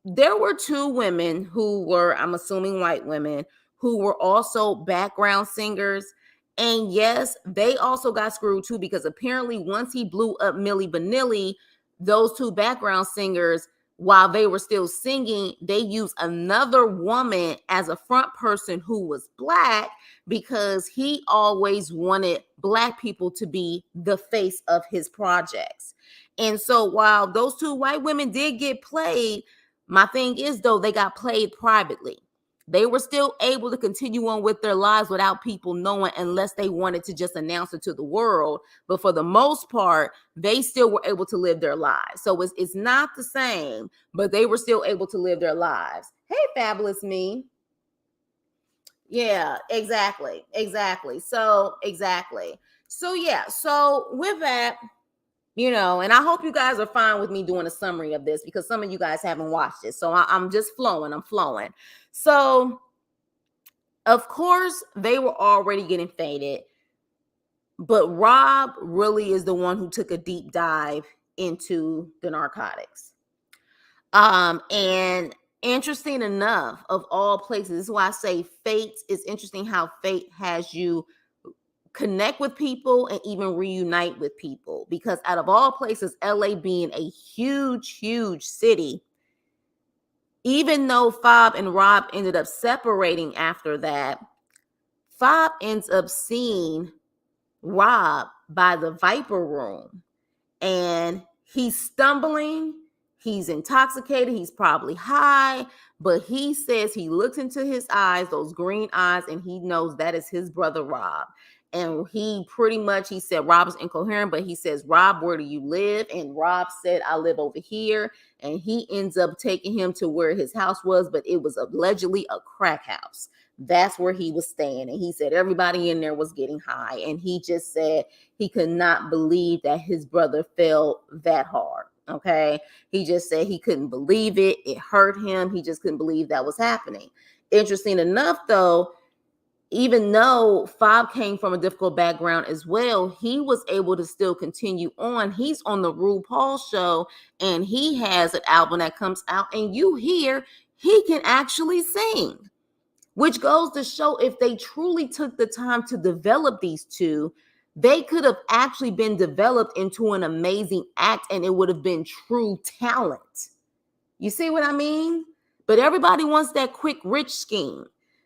Speaker 1: there were two women who were, I'm assuming white women, who were also background singers. And yes, they also got screwed too, because apparently once he blew up Milli Vanilli, those two background singers, while they were still singing, they used another woman as a front person who was black because he always wanted black people to be the face of his projects. And so while those two white women did get played, my thing is, though, they got played privately. They were still able to continue on with their lives without people knowing unless they wanted to just announce it to the world. But for the most part, they still were able to live their lives. So it's not the same, but they were still able to live their lives. Hey, Fabulous Me. Yeah, exactly. So yeah. So with that, and I hope you guys are fine with me doing a summary of this because some of you guys haven't watched it. So I'm just flowing. I'm flowing. So, of course, they were already getting faded. But Rob really is the one who took a deep dive into the narcotics. And interesting enough, of all places, this is why I say fate is interesting, how fate has you connect with people and even reunite with people, because out of all places, LA being a huge city, even though Fob and Rob ended up separating after that, Fob ends up seeing Rob by the Viper Room and he's stumbling, he's intoxicated, he's probably high, but he says he looks into his eyes, those green eyes, and he knows that is his brother Rob. And he said Rob is incoherent, but he says, Rob, where do you live? And Rob said, I live over here. And he ends up taking him to where his house was, but it was allegedly a crack house. That's where he was staying. And he said everybody in there was getting high. And he just said he could not believe that his brother fell that hard. Okay. He just said he couldn't believe it. It hurt him. He just couldn't believe that was happening. Interesting enough, though, even though Fob came from a difficult background as well, he was able to still continue on. He's on the RuPaul show, and he has an album that comes out, and you hear he can actually sing, which goes to show if they truly took the time to develop these two, they could have actually been developed into an amazing act, and it would have been true talent. You see what I mean? But everybody wants that quick rich scheme,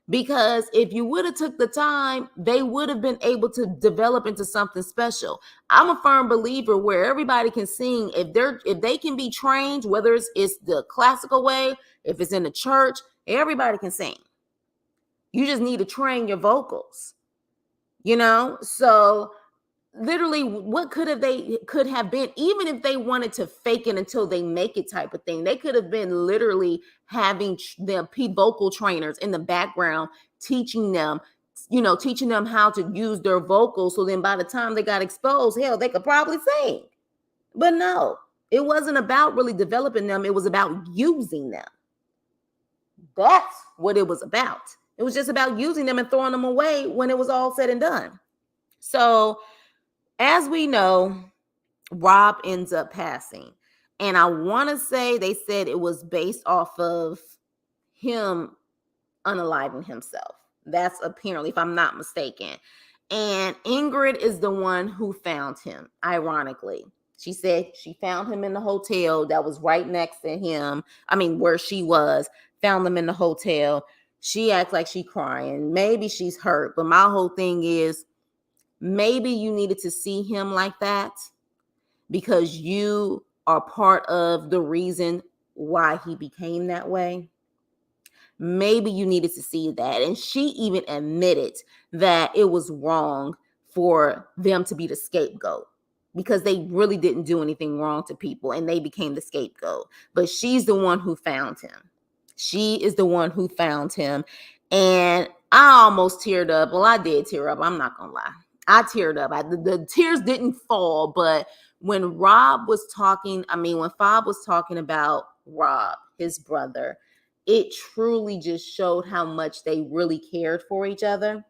Speaker 1: because if you would have took the time, they would have been able to develop into something special. I'm a firm believer where everybody can sing if they can be trained, whether it's the classical way, if it's in the church, everybody can sing. You just need to train your vocals, So literally, what could have been, even if they wanted to fake it until they make it type of thing, they could have been literally having the vocal trainers in the background teaching them how to use their vocals. So then by the time they got exposed, hell, they could probably sing. But no, it wasn't about really developing them. It was about using them. That's what it was about. It was just about using them and throwing them away when it was all said and done. So as we know, Rob ends up passing. And I want to say they said it was based off of him unaliving himself. That's apparently, if I'm not mistaken. And Ingrid is the one who found him, ironically. She said she found him in the hotel that was right next to him. Where she was, found them in the hotel. She acts like she's crying. Maybe she's hurt. But my whole thing is, maybe you needed to see him like that because you are part of the reason why he became that way. Maybe you needed to see that. And she even admitted that it was wrong for them to be the scapegoat because they really didn't do anything wrong to people and they became the scapegoat. But she's the one who found him. She is the one who found him. And I almost teared up. Well, I did tear up. I'm not going to lie. I teared up. The tears didn't fall, but when Fob was talking about Rob, his brother, it truly just showed how much they really cared for each other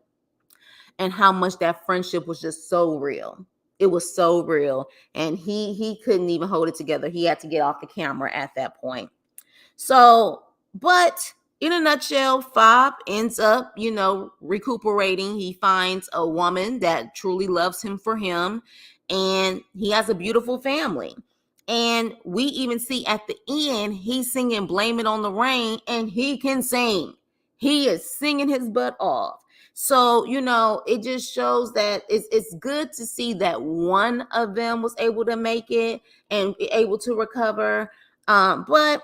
Speaker 1: and how much that friendship was just so real. It was so real. And he couldn't even hold it together. He had to get off the camera at that point. So, but in a nutshell, Fob ends up, recuperating. He finds a woman that truly loves him for him, and he has a beautiful family. And we even see at the end, he's singing Blame It on the Rain, and he can sing. He is singing his butt off. So, it just shows that it's good to see that one of them was able to make it and able to recover. But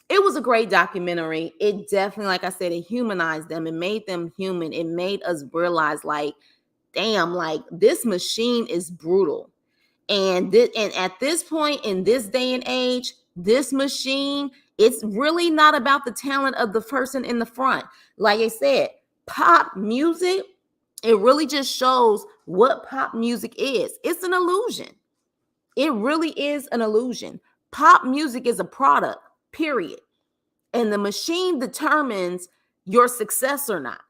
Speaker 1: it was a great documentary. It definitely, like I said, it humanized them. It made them human. It made us realize, damn, this machine is brutal. And at this point in this day and age, this machine, it's really not about the talent of the person in the front. Like I said, pop music, it really just shows what pop music is. It's an illusion. It really is an illusion. Pop music is a product, period. And the machine determines your success or not.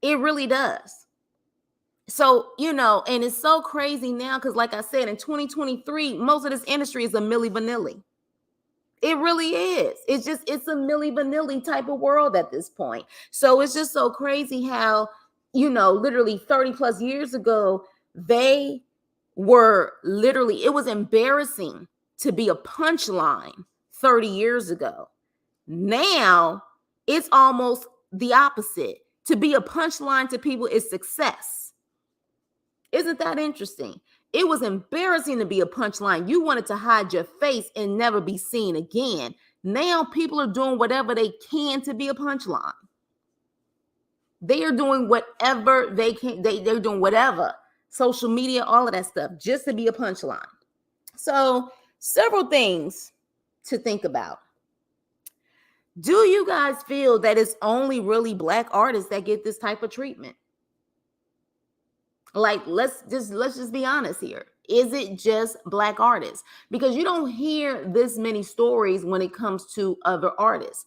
Speaker 1: It really does. So, and it's so crazy now because, like I said, in 2023, most of this industry is a Milli Vanilli. It really is. It's a Milli Vanilli type of world at this point. So it's just so crazy how, literally 30 plus years ago, they were literally, it was embarrassing to be a punchline 30 years ago. Now it's almost the opposite. To be a punchline to people is success. Isn't that interesting? It was embarrassing to be a punchline. You wanted to hide your face and never be seen again. Now people are doing whatever they can to be a punchline. They are doing whatever they can. They're doing whatever. Social media, all of that stuff, just to be a punchline. So, several things to think about. Do you guys feel that it's only really Black artists that get this type of treatment? Let's just be honest here. Is it just Black artists? Because you don't hear this many stories when it comes to other artists.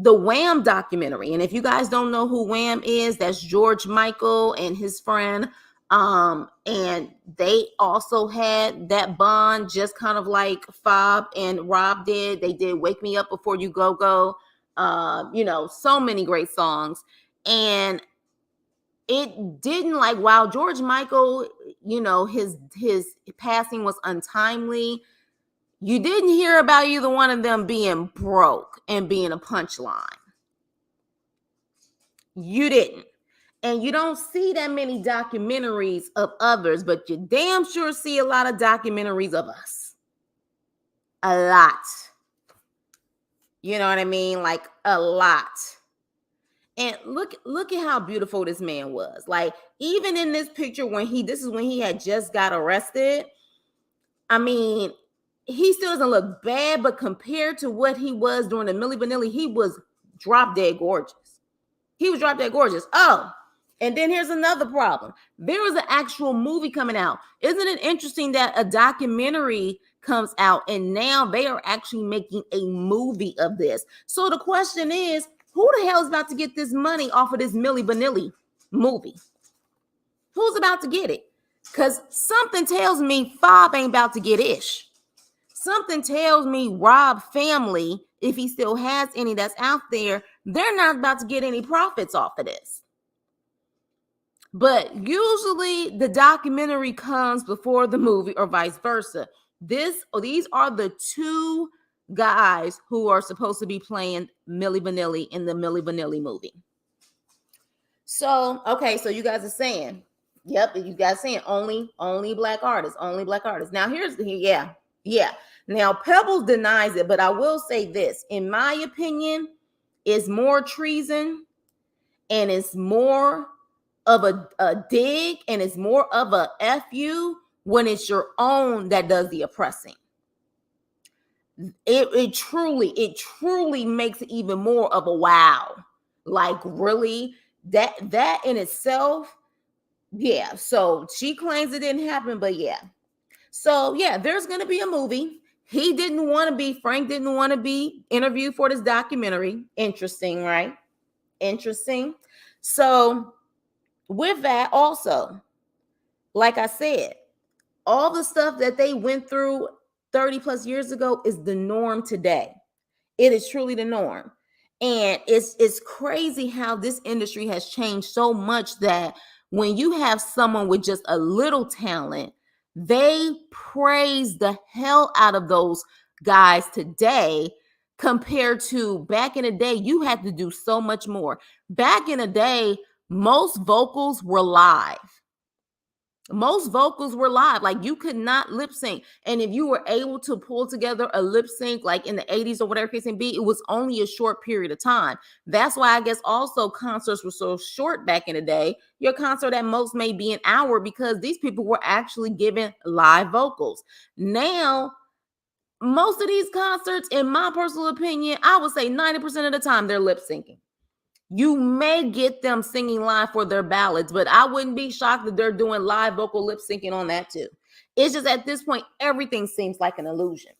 Speaker 1: the Wham documentary. And if you guys don't know who Wham is, that's George Michael and his friend. And they also had that bond, just kind of like Fob and Rob did. They did Wake Me Up Before You Go Go. So many great songs. And it didn't, like, while George Michael, his passing was untimely, you didn't hear about either one of them being broke and being a punchline. You didn't. And you don't see that many documentaries of others, but you damn sure see a lot of documentaries of us. A lot. You know what I mean? Like, a lot. And look at how beautiful this man was. Like, even in this picture, this is when he had just got arrested. I mean, he still doesn't look bad, but compared to what he was during the Milli Vanilli, he was drop dead gorgeous. Oh, and then here's another problem. There was an actual movie coming out. Isn't it interesting that a documentary comes out and now they are actually making a movie of this? So the question is, who the hell is about to get this money off of this Milli Vanilli movie? Who's about to get it? Because something tells me Fob ain't about to get ish. Something tells me Rob family, if he still has any that's out there, they're not about to get any profits off of this. But usually the documentary comes before the movie or vice versa. These are the two guys who are supposed to be playing Milli Vanilli in the Milli Vanilli movie. So, okay, so you guys are saying, yep, you guys saying only black artists. Now here's yeah. Now Pebbles denies it, but I will say this, in my opinion, it's more treason and it's more of a dig and it's more of a FU when it's your own that does the oppressing. It truly makes it even more of a wow. Like, really, that in itself, yeah. So she claims it didn't happen, but yeah. So yeah, there's gonna be a movie. Frank didn't want to be interviewed for this documentary. Interesting, right? Interesting. So with that also, like I said, all the stuff that they went through 30 plus years ago is the norm today. It is truly the norm. And it's crazy how this industry has changed so much that when you have someone with just a little talent, they praise the hell out of those guys today compared to back in the day. You had to do so much more. Back in the day, most vocals were live. Like, you could not lip sync. And if you were able to pull together a lip sync, like in the 80s or whatever case may be, it was only a short period of time. That's why I guess also concerts were so short back in the day. Your concert at most may be an hour because these people were actually given live vocals. Now, most of these concerts, in my personal opinion, I would say 90% of the time they're lip syncing. You may get them singing live for their ballads, but I wouldn't be shocked that they're doing live vocal lip syncing on that too. It's just at this point, everything seems like an illusion.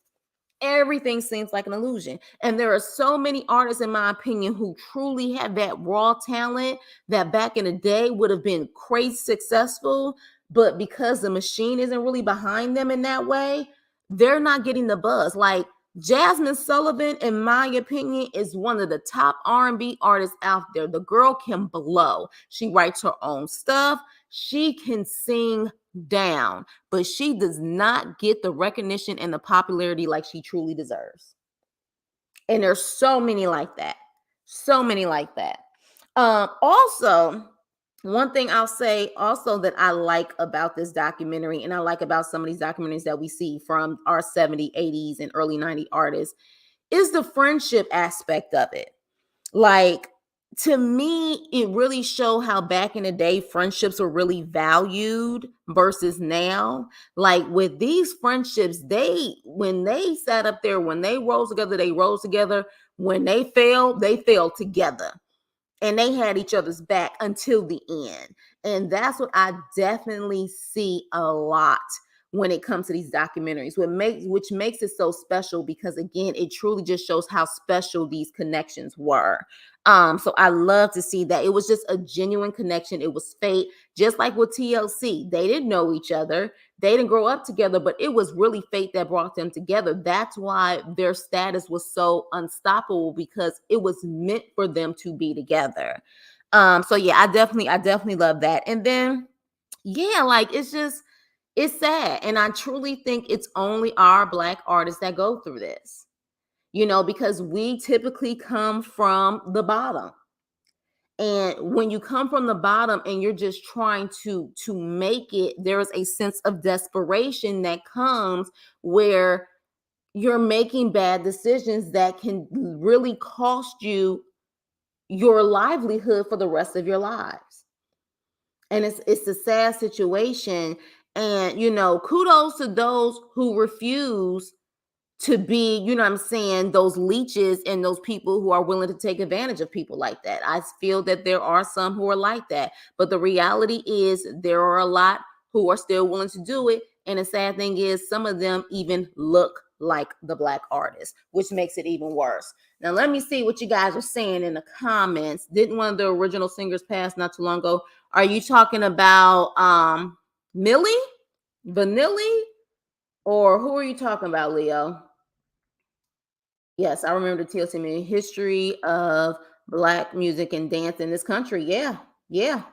Speaker 1: And there are so many artists, in my opinion, who truly have that raw talent that back in the day would have been crazy successful. But because the machine isn't really behind them in that way, they're not getting the buzz. Like, Jasmine Sullivan, in my opinion, is one of the top R&B artists out there. The girl can blow. She writes her own stuff. She can sing down, but she does not get the recognition and the popularity like she truly deserves. And there's so many like that. Also, one thing I'll say also that I like about this documentary, and I like about some of these documentaries that we see from our 70s, 80s, and early 90s artists, is the friendship aspect of it. Like, to me, it really showed how back in the day friendships were really valued versus now. Like, with these friendships, when they sat up there, when they rose together, they rose together. When they failed together. And they had each other's back until the end. And that's what I definitely see a lot when it comes to these documentaries, which makes it so special, because again, it truly just shows how special these connections were. So I love to see that it was just a genuine connection. It was fate, just like with TLC. They didn't know each other, they didn't grow up together, but it was really fate that brought them together. That's why their status was so unstoppable, because it was meant for them to be together. So yeah, I definitely love that. And then yeah, like it's sad. And I truly think it's only our Black artists that go through this, because we typically come from the bottom. And when you come from the bottom and you're just trying to make it, there's a sense of desperation that comes where you're making bad decisions that can really cost you your livelihood for the rest of your lives. And it's a sad situation. And kudos to those who refuse to be, what I'm saying, those leeches and those people who are willing to take advantage of people like that. I feel that there are some who are like that, but the reality is there are a lot who are still willing to do it. And the sad thing is some of them even look like the Black artists, which makes it even worse. Now, let me see what you guys are saying in the comments. Didn't one of the original singers pass not too long ago? Are you talking about Milli Vanilli, or who are you talking about, Leo? Yes, I remember the TLC history of Black music and dance in this country. Yeah, yeah.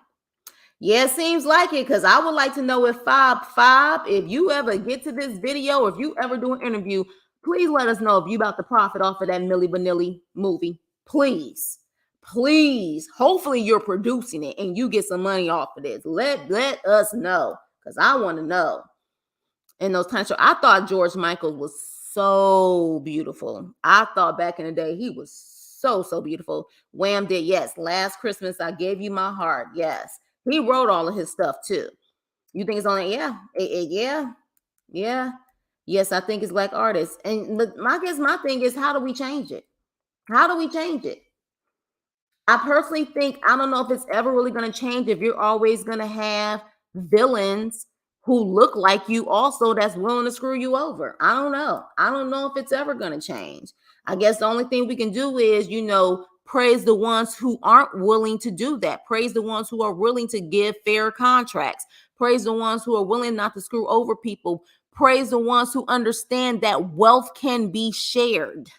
Speaker 1: Yeah, it seems like it, because I would like to know if if you ever get to this video, or if you ever do an interview, please let us know if you about to profit off of that Milli Vanilli movie. Please. Please. Hopefully you're producing it and you get some money off of this. Let us know, because I want to know. In those times, I thought George Michael was so beautiful. I thought back in the day he was so beautiful. Wham did, yes. Last Christmas I gave you my heart. Yes. He wrote all of his stuff too. You think it's only, yeah, yeah, yeah. Yes, I think it's Black artists. And but my thing is, how do we change it? How do we change it? I personally think, I don't know if it's ever really going to change if you're always going to have villains who look like you also that's willing to screw you over. I don't know. I don't know if it's ever going to change. I guess the only thing we can do is, praise the ones who aren't willing to do that. Praise the ones who are willing to give fair contracts. Praise the ones who are willing not to screw over people. Praise the ones who understand that wealth can be shared.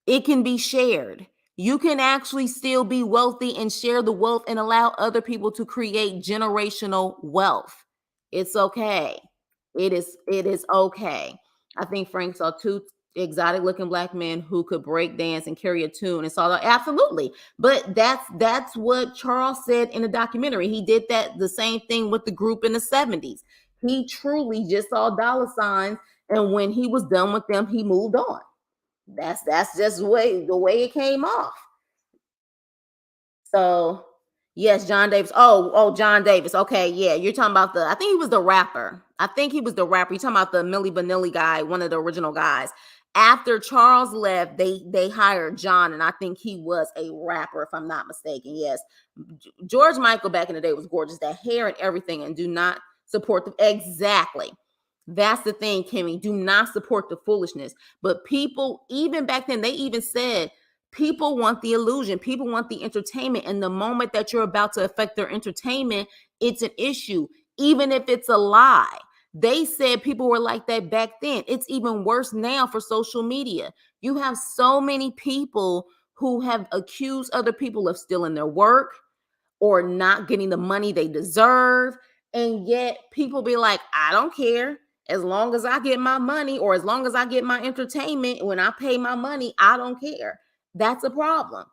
Speaker 1: It can be shared. You can actually still be wealthy and share the wealth and allow other people to create generational wealth. It's okay. It is okay. I think Frank saw two exotic looking Black men who could break dance and carry a tune and saw that. Absolutely. But that's what Charles said in the documentary. He did the same thing with the group in the 70s. He truly just saw dollar signs, and when he was done with them, he moved on. That's just the way it came off. So yes, John Davis. Oh, John Davis. Okay, yeah, you're talking about I think he was the rapper. I think he was the rapper. You're talking about the Milli Vanilli guy, one of the original guys. After Charles left, they hired John, and I think he was a rapper, if I'm not mistaken. Yes, George Michael back in the day was gorgeous, that hair and everything, and do not support the exactly. That's the thing, Kimmy. Do not support the foolishness. But people, even back then, they even said people want the illusion. People want the entertainment. And the moment that you're about to affect their entertainment, it's an issue, even if it's a lie. They said people were like that back then. It's even worse now for social media. You have so many people who have accused other people of stealing their work or not getting the money they deserve. And yet people be like, I don't care. As long as I get my money, or as long as I get my entertainment, when I pay my money, I don't care. That's a problem.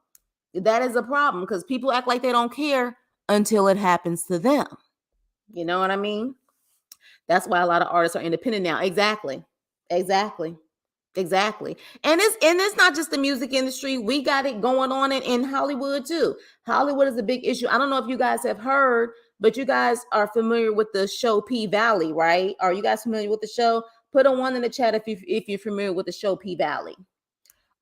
Speaker 1: That is a problem, because people act like they don't care until it happens to them. You know what I mean? That's why a lot of artists are independent now. Exactly. Exactly. Exactly. And it's not just the music industry. We got it going on in Hollywood too. Hollywood is a big issue. I don't know if you guys have heard, but you guys are familiar with the show P Valley, right? Are you guys familiar with the show? Put a one in the chat if you're familiar with the show P Valley.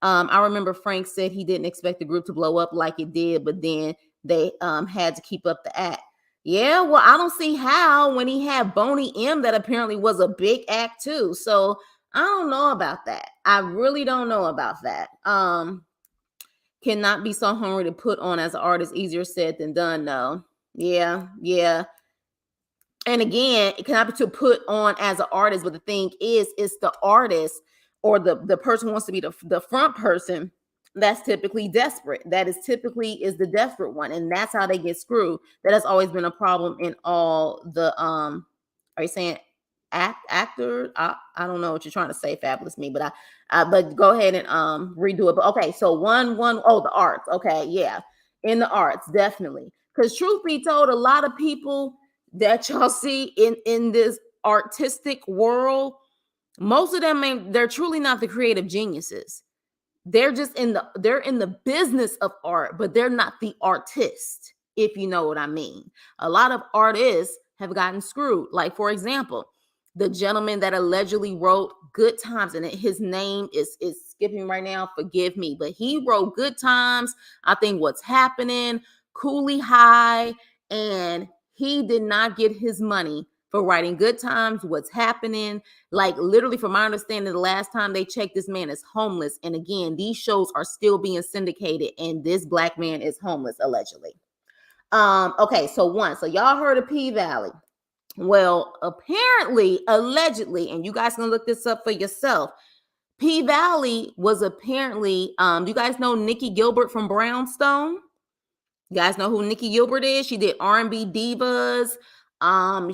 Speaker 1: I remember Frank said he didn't expect the group to blow up like it did, but then they had to keep up the act. Yeah, well, I don't see how when he had Boney M that apparently was a big act too. So I don't know about that. I really don't know about that. Cannot be so hungry to put on as an artist. Easier said than done, though. Yeah, yeah. And again, it cannot be to put on as an artist, but the thing is, it's the artist or the person who wants to be the front person that's typically desperate. That is typically is the desperate one, and that's how they get screwed. That has always been a problem in all the are you saying actor? I don't know what you're trying to say, Fabulous Me, but but go ahead and redo it. But okay, so the arts. Okay, yeah. In the arts, definitely. Because truth be told, a lot of people that y'all see in this artistic world, most of them they're truly not the creative geniuses. They're in the business of art, but they're not the artist, if you know what I mean. A lot of artists have gotten screwed. Like, for example, the gentleman that allegedly wrote Good Times, and his name is skipping right now, forgive me, but he wrote Good Times, I think What's Happening, Cooley High, and he did not get his money for writing Good Times, What's Happening. Like, literally, from my understanding, the last time they checked, this man is homeless. And again, these shows are still being syndicated, and this black man is homeless, allegedly. Okay, so y'all heard of P Valley. Well, apparently, allegedly, and you guys can look this up for yourself. P Valley was apparently, do you guys know Nikki Gilbert from Brownstone? You guys know who Nikki Gilbert is? She did R&B Divas.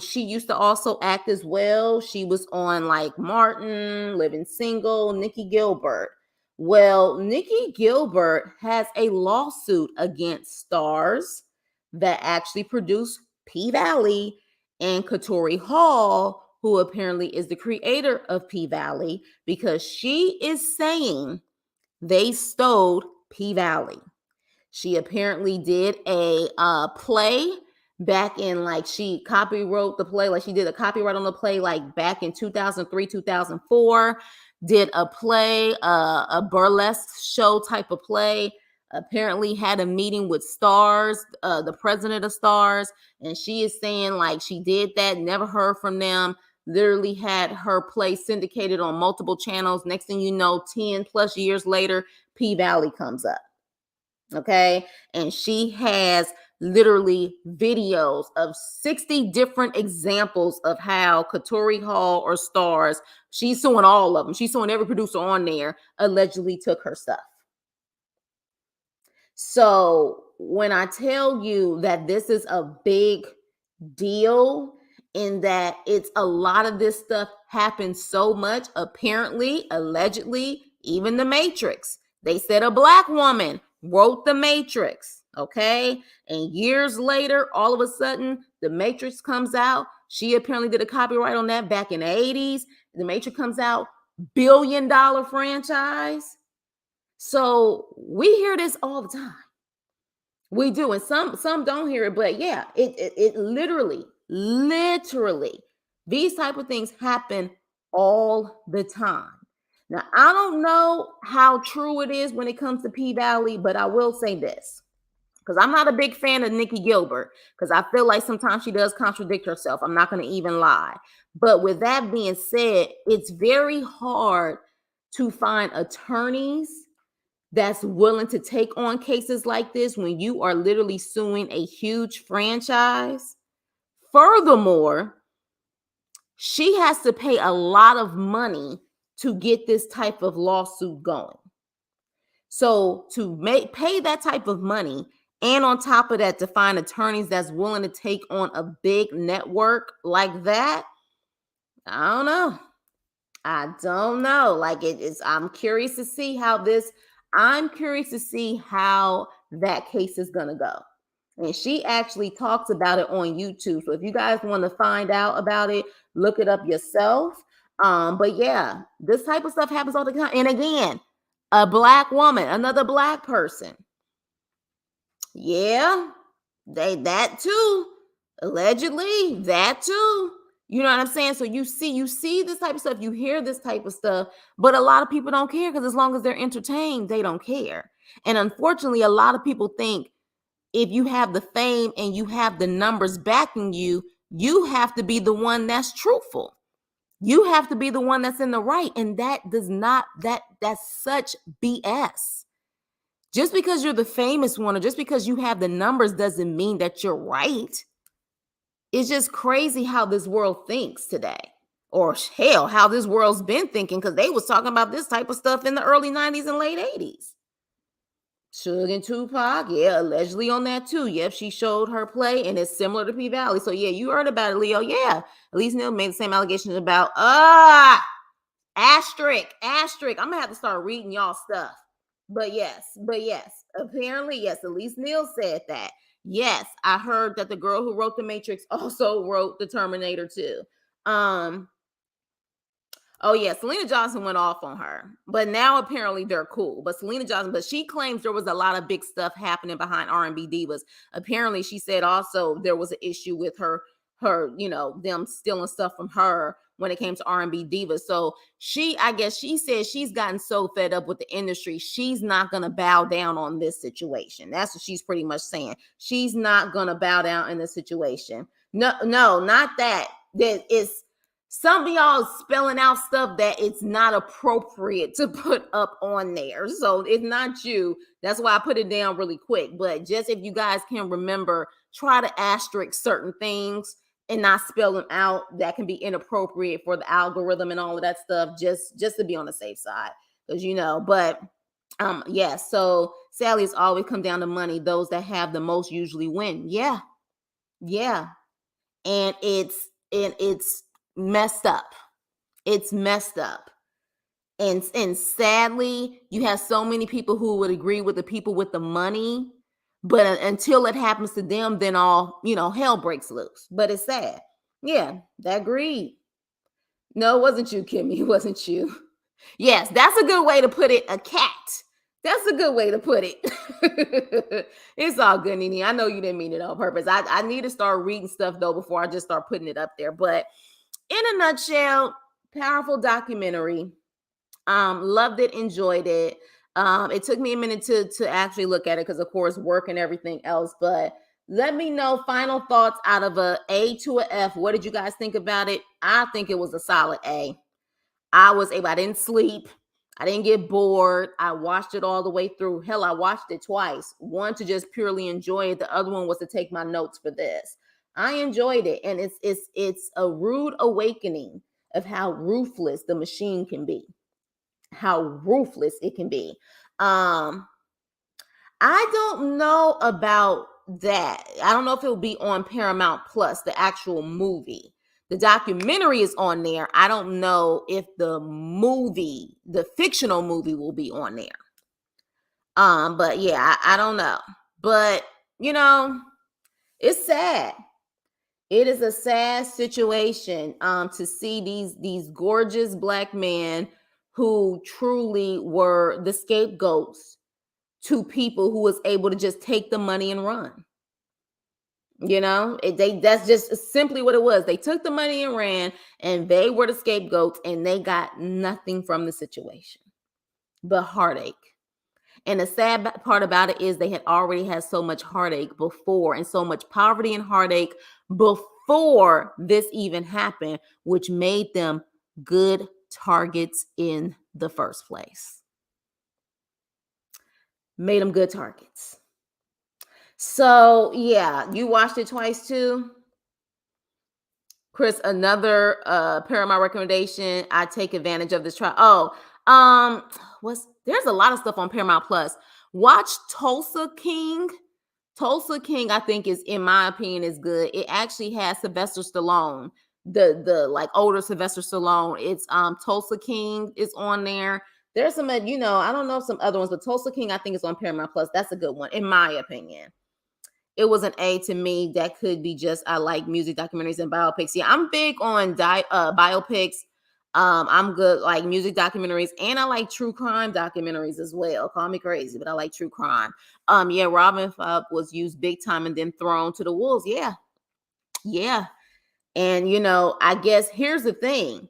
Speaker 1: She used to also act as well. She was on like Martin, Living Single, Nikki Gilbert. Well, Nikki Gilbert has a lawsuit against Stars that actually produced P Valley and Katori Hall, who apparently is the creator of P Valley, because she is saying they stole P Valley. She apparently did a play back in, like, she copywrote the play, like she did a copyright on the play like back in 2003, 2004, did a play, a burlesque show type of play, apparently had a meeting with Stars, the president of Stars, and she is saying like she did that, never heard from them, literally had her play syndicated on multiple channels. Next thing you know, 10 plus years later, P Valley comes up. Okay. And she has literally videos of 60 different examples of how Katori Hall or Stars, she's suing all of them. She's suing every producer on there, allegedly took her stuff. So when I tell you that this is a big deal, in that it's a lot of this stuff happens so much, apparently, allegedly, even the Matrix. They said a black woman wrote the Matrix, okay? And years later, all of a sudden, the Matrix comes out. She apparently did a copyright on that back in the 80s. The Matrix comes out, billion-dollar franchise. So we hear this all the time. We do, and some don't hear it, but yeah, it literally, these type of things happen all the time. Now, I don't know how true it is when it comes to P Valley, but I will say this, because I'm not a big fan of Nikki Gilbert, because I feel like sometimes she does contradict herself. I'm not going to even lie. But with that being said, it's very hard to find attorneys that's willing to take on cases like this when you are literally suing a huge franchise. Furthermore, she has to pay a lot of money to get this type of lawsuit going. So to pay that type of money, and on top of that, to find attorneys that's willing to take on a big network like that, I don't know. Like, I'm curious to see how that case is going to go. And she actually talks about it on YouTube. So if you guys want to find out about it, look it up yourself. But yeah, this type of stuff happens all the time. And again, a black woman, another black person. Yeah, that too. Allegedly, that too. You know what I'm saying? So you see this type of stuff, you hear this type of stuff, but a lot of people don't care, because as long as they're entertained, they don't care. And unfortunately, a lot of people think if you have the fame and you have the numbers backing you, you have to be the one that's truthful. You have to be the one that's in the right. And that's such BS. Just because you're the famous one or just because you have the numbers doesn't mean that you're right. It's just crazy how this world thinks today. Or hell, how this world's been thinking, because they was talking about this type of stuff in the early 90s and late 80s. Suge and Tupac, yeah, allegedly on that too. Yep, she showed her play, and it's similar to P Valley. So yeah, you heard about it, Leo. Yeah, Elise Neal made the same allegations about asterisk. I'm gonna have to start reading y'all stuff. But yes, apparently yes. Elise Neal said that. Yes, I heard that the girl who wrote The Matrix also wrote The Terminator too. Oh yeah, Selena Johnson went off on her, but now apparently they're cool. But Selena Johnson, but she claims there was a lot of big stuff happening behind R&B divas. Apparently, she said also there was an issue with her, them stealing stuff from her when it came to R&B divas. So I guess she said she's gotten so fed up with the industry, she's not gonna bow down on this situation. That's what she's pretty much saying. She's not gonna bow down in this situation. No, not that. That is. Some of y'all spelling out stuff that it's not appropriate to put up on there. So it's not you. That's why I put it down really quick. But just if you guys can remember, try to asterisk certain things and not spell them out that can be inappropriate for the algorithm and all of that stuff, just to be on the safe side. Because but yeah, so Sally, it's always come down to money. Those that have the most usually win. Yeah. And it's messed up. It's messed up. And sadly, you have so many people who would agree with the people with the money, but until it happens to them, then all, hell breaks loose. But it's sad. Yeah, that greed. No, it wasn't you, Kimmy. It wasn't you. Yes, that's a good way to put it. A cat. That's a good way to put it. It's all good, Nene. I know you didn't mean it on purpose. I need to start reading stuff, though, before I just start putting it up there. But in a nutshell, powerful documentary. Loved it, enjoyed it. It took me a minute to actually look at it because, of course, work and everything else. But let me know final thoughts out of a A to a F. What did you guys think about it? I think it was a solid A. I didn't sleep. I didn't get bored. I watched it all the way through. Hell, I watched it twice. One to just purely enjoy it. The other one was to take my notes for this. I enjoyed it, and it's a rude awakening of how ruthless the machine can be. How ruthless it can be. I don't know about that. I don't know if it will be on Paramount Plus, the actual movie. The documentary is on there. I don't know if the movie, the fictional movie, will be on there. But yeah, I don't know. But it's sad. It is a sad situation to see these gorgeous Black men who truly were the scapegoats to people who was able to just take the money and run. That's just simply what it was. They took the money and ran, and they were the scapegoats, and they got nothing from the situation but heartache. And the sad part about it is they had already had so much heartache before, and so much poverty and heartache before this even happened, which made them good targets in the first place. Made them good targets. So yeah, you watched it twice too, Chris. Another Paramount recommendation. I take advantage of this trial. There's a lot of stuff on Paramount Plus. Watch Tulsa King. Tulsa King, I think, is, in my opinion, is good. It actually has Sylvester Stallone, the like older Sylvester Stallone. It's Tulsa King is on there. There's some, I don't know some other ones, but Tulsa King, I think, is on Paramount Plus. That's a good one, in my opinion. It was an A to me. That could be just, I like music documentaries and biopics. Yeah, I'm big on biopics. I'm good, like music documentaries, and I like true crime documentaries as well. Call me crazy, but I like true crime. Yeah, Robin Hood was used big time and then thrown to the wolves. Yeah. And I guess here's the thing.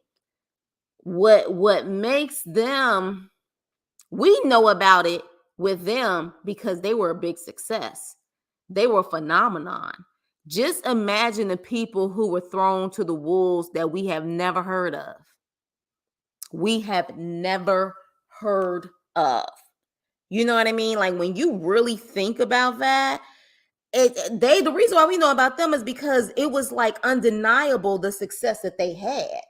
Speaker 1: What makes them, we know about it with them because they were a big success. They were a phenomenon. Just imagine the people who were thrown to the wolves that we have never heard of. We have never heard of. You know what I mean? Like when you really think about that, the reason why we know about them is because it was like undeniable the success that they had.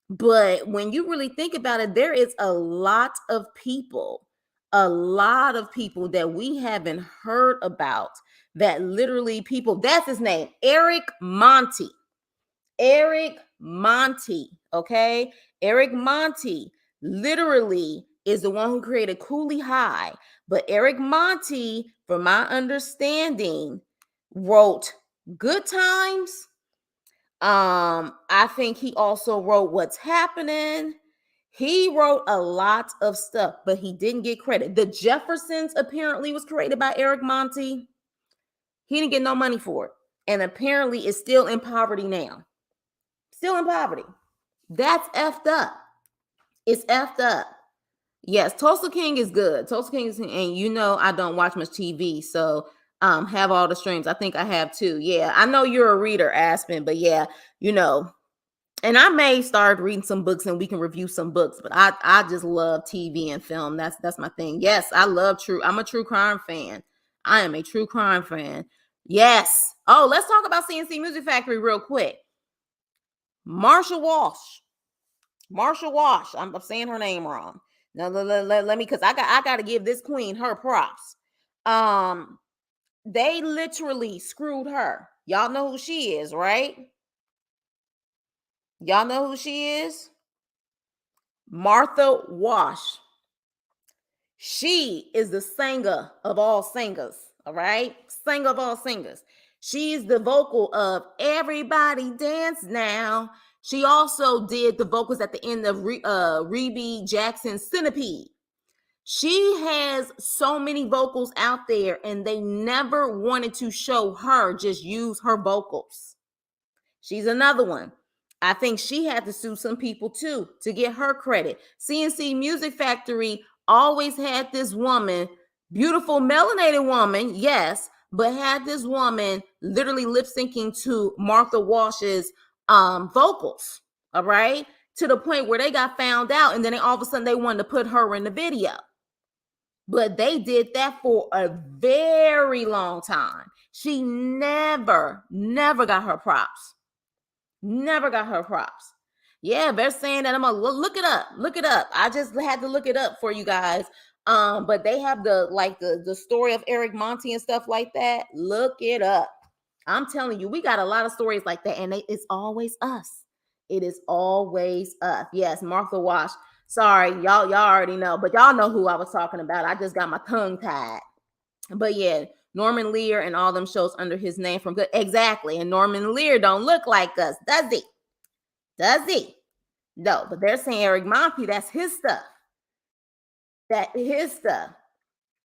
Speaker 1: But when you really think about it, there is a lot of people that we haven't heard about, that literally people, that's his name, Eric Monty. Eric Monty, okay? Eric Monty literally is the one who created Cooley High. But Eric Monty, from my understanding, wrote Good Times. I think he also wrote What's Happening. He wrote a lot of stuff, but he didn't get credit. The Jeffersons apparently was created by Eric Monty. He didn't get no money for it. And apparently is still in poverty now. Still in poverty. That's effed up. It's effed up. Yes, Tulsa King is good. Tulsa King is, and you know I don't watch much TV, so have all the streams. I think I have too. Yeah, I know you're a reader, Aspen, but yeah, you know, and I may start reading some books and we can review some books, but I just love TV and film. That's my thing. Yes, I love I'm a true crime fan. I am a true crime fan. Yes. Oh, let's talk about CNC Music Factory real quick. Marsha Walsh. I'm saying her name wrong. Now let me, because I got to give this queen her props. They literally screwed her. Y'all know who she is, right? Y'all know who she is? Martha Wash. She is the singer of all singers, all right? Singer of all singers. She's the vocal of Everybody Dance Now. She also did the vocals at the end of Rebe Jackson's Centipede. She has so many vocals out there, and they never wanted to show her, just use her vocals. She's another one. I think she had to sue some people too to get her credit. CNC Music Factory always had this woman, beautiful melanated woman, yes, but had this woman literally lip syncing to Martha Wash's vocals, all right, to the point where they got found out, and then all of a sudden they wanted to put her in the video. But they did that for a very long time. She never got her props. Never got her props. Yeah, they're saying that. I'm gonna look it up. Look it up. I just had to look it up for you guys. But they have the story of Eric Monty and stuff like that. Look it up. I'm telling you, we got a lot of stories like that, and it's always us. It is always us. Yes, Martha Wash. Sorry, y'all already know, but y'all know who I was talking about. I just got my tongue tied. But yeah, Norman Lear and all them shows under his name from Good. Exactly. And Norman Lear don't look like us, does he? Does he? No, but they're saying Eric Monty, that's his stuff. That his stuff.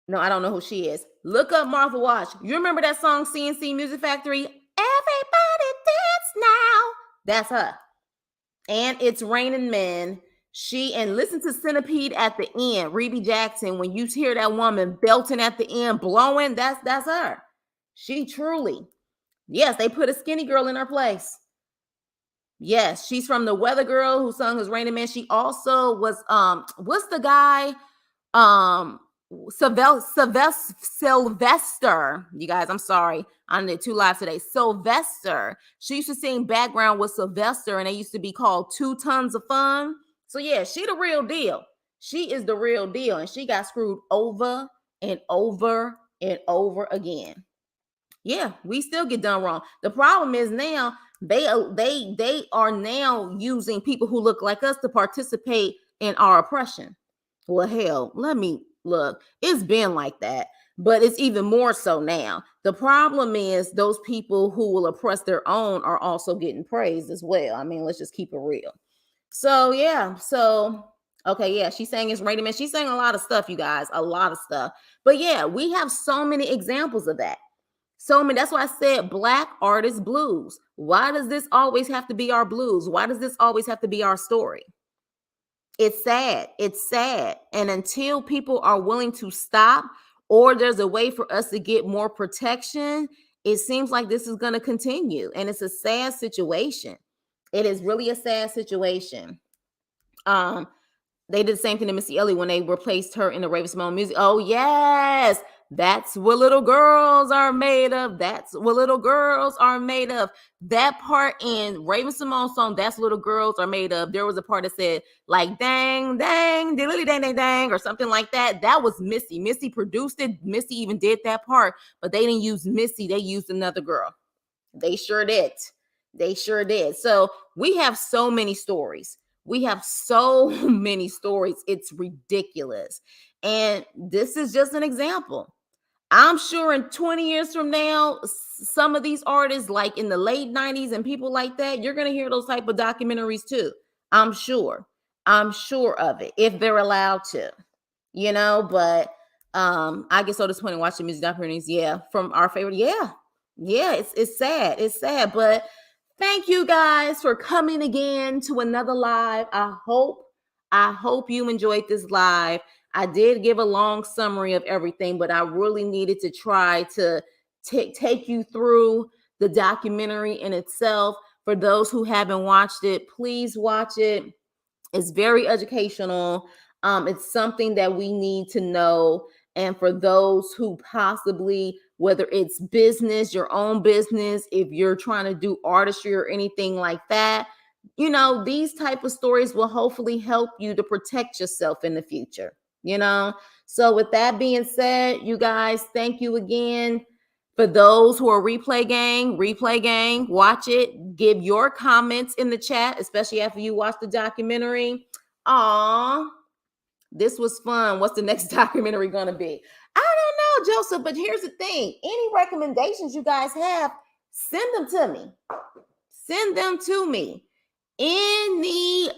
Speaker 1: No, I don't know who she is. Look up Martha Wash. You remember that song CNC Music Factory? Everybody Dance Now. That's her. And It's Raining Men. And listen to Centipede at the end. Rebe Jackson, when you hear that woman belting at the end, blowing, that's her. She truly, yes, they put a skinny girl in her place. Yes, she's from the Weather Girl who sung It's Raining Men. She also was what's the guy? Sylvester. You guys, I'm sorry. I did 2 lives today. Sylvester. She used to sing background with Sylvester, and they used to be called 2 Tons of Fun. So yeah, she the real deal. She is the real deal, and she got screwed over and over and over again. Yeah, we still get done wrong. The problem is now they are now using people who look like us to participate in our oppression. Well, hell, let me look. It's been like that, but it's even more so now. The problem is those people who will oppress their own are also getting praised as well. I mean, let's just keep it real. So yeah, okay, yeah, she's saying It's Raining Men. She's saying a lot of stuff, you guys, a lot of stuff. But yeah, we have so many examples of that. So many. That's why I said Black artist blues. Why does this always have to be our blues? Why does this always have to be our story? It's sad. It's sad. And until people are willing to stop or there's a way for us to get more protection, it seems like this is going to continue. And it's a sad situation. It is really a sad situation. They did the same thing to Missy Elliott when they replaced her in the Raven-Symoné music. Oh, yes. That's what little girls are made of. That's what little girls are made of. That part in Raven-Symoné's song, That's What Little Girls Are Made Of, there was a part that said, like, dang, dang, diddly dang, dang, dang, or something like that. That was Missy. Missy produced it. Missy even did that part, but they didn't use Missy. They used another girl. They sure did. They sure did. So we have so many stories. We have so many stories. It's ridiculous. And this is just an example. I'm sure in 20 years from now, some of these artists, like in the late 90s and people like that, you're going to hear those type of documentaries too. I'm sure. I'm sure of it if they're allowed to, but I get so disappointed watching music documentaries. Yeah, from our favorite. Yeah, it's sad. It's sad, but thank you guys for coming again to another live. I hope you enjoyed this live. I did give a long summary of everything, but I really needed to try to take you through the documentary in itself. For those who haven't watched it, please watch it. It's very educational. It's something that we need to know. And for those who possibly, whether it's business, your own business, if you're trying to do artistry or anything like that, these type of stories will hopefully help you to protect yourself in the future, So with that being said, you guys, thank you again. For those who are replay gang, watch it. Give your comments in the chat, especially after you watch the documentary. Aw, this was fun. What's the next documentary going to be? I don't know, Joseph, but here's the thing. Any recommendations you guys have, send them to me. Send them to me. Any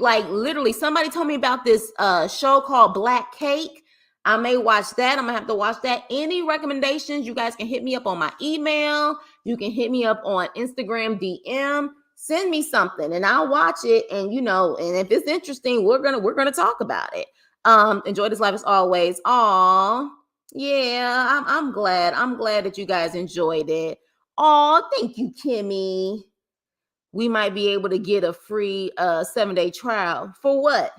Speaker 1: like literally somebody told me about this show called Black Cake. I may watch that. I'm gonna have to watch that. Any recommendations, you guys can hit me up on my email. You can hit me up on Instagram DM. Send me something and I'll watch it. And and if it's interesting, we're gonna talk about it. Enjoy this life as always. Aw, yeah, I'm glad. I'm glad that you guys enjoyed it. Aw, thank you, Kimmy. We might be able to get a free 7-day trial. For what?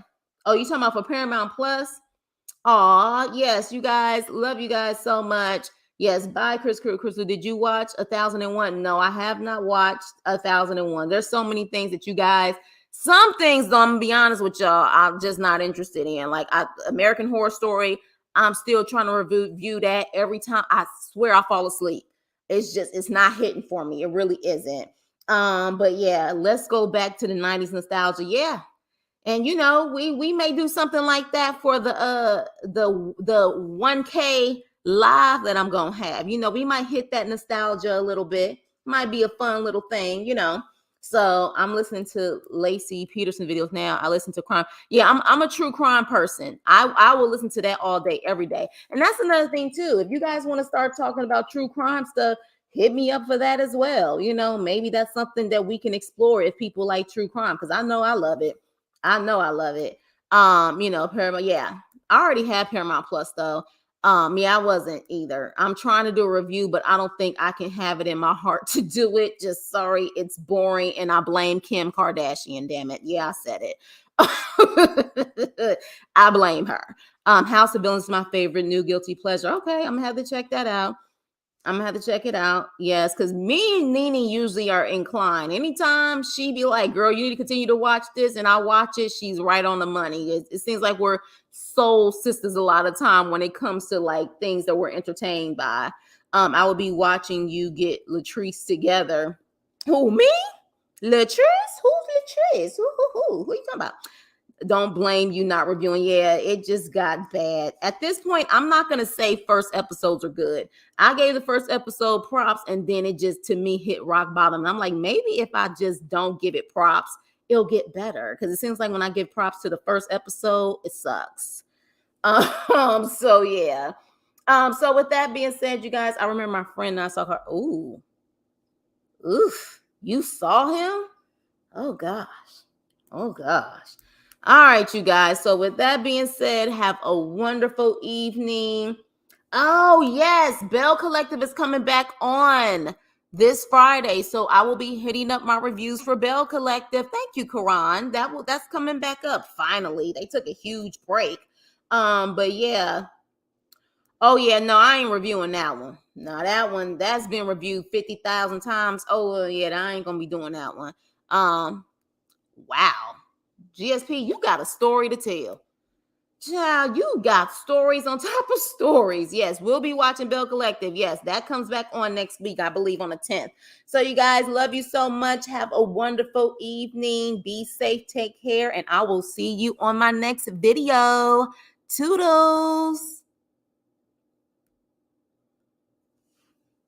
Speaker 1: Oh, you talking about for Paramount Plus? Aw, yes, you guys, love you guys so much. Yes, bye, Crystal. Did you watch 1001? No, I have not watched 1001. There's so many things that you guys, some things, though, I'm gonna be honest with y'all, I'm just not interested in. Like American Horror Story, I'm still trying to review that. Every time, I swear I fall asleep. It's not hitting for me. It really isn't. But yeah, let's go back to the 90s nostalgia. Yeah. And we may do something like that for the 1K live that I'm gonna have. We might hit that nostalgia a little bit. Might be a fun little thing, So I'm listening to Lacey Peterson videos now. I listen to crime. Yeah, I'm a true crime person. I will listen to that all day, every day. And that's another thing too. If you guys want to start talking about true crime stuff, hit me up for that as well. Maybe that's something that we can explore if people like true crime, because I know I love it. Paramount. Yeah, I already had Paramount Plus though. Yeah, I wasn't either. I'm trying to do a review, but I don't think I can have it in my heart to do it. Just sorry, it's boring, and I blame Kim Kardashian. Damn it. Yeah, I said it. I blame her. House of Villains is my favorite new guilty pleasure. Okay, I'm gonna have to check that out. Yes, because me and Nene usually are inclined. Anytime she be like, girl, you need to continue to watch this, and I watch it, she's right on the money. It seems like we're soul sisters a lot of time when it comes to like things that we're entertained by. I will be watching you get Latrice together. Who, me? Latrice? Who's Latrice? Who you talking about? Don't blame you not reviewing. Yeah, it just got bad. At this point, I'm not going to say first episodes are good. I gave the first episode props, and then it just, to me, hit rock bottom. And I'm like, maybe if I just don't give it props, it'll get better. Because it seems like when I give props to the first episode, it sucks. So yeah. So with that being said, you guys, I remember my friend and I saw her. Oof, you saw him? Oh gosh. All right, you guys. So with that being said, have a wonderful evening. Oh, yes. Bell Collective is coming back on this Friday. So I will be hitting up my reviews for Bell Collective. Thank you, Karan. That's coming back up finally. They took a huge break. But yeah. Oh yeah, no, I ain't reviewing that one. No, that one that's been reviewed 50,000 times. Oh yeah, I ain't gonna be doing that one. Wow. GSP, you got a story to tell. Child, you got stories on top of stories. Yes, we'll be watching Bell Collective. Yes, that comes back on next week, I believe, on the 10th. So, you guys, love you so much. Have a wonderful evening. Be safe, take care, and I will see you on my next video. Toodles.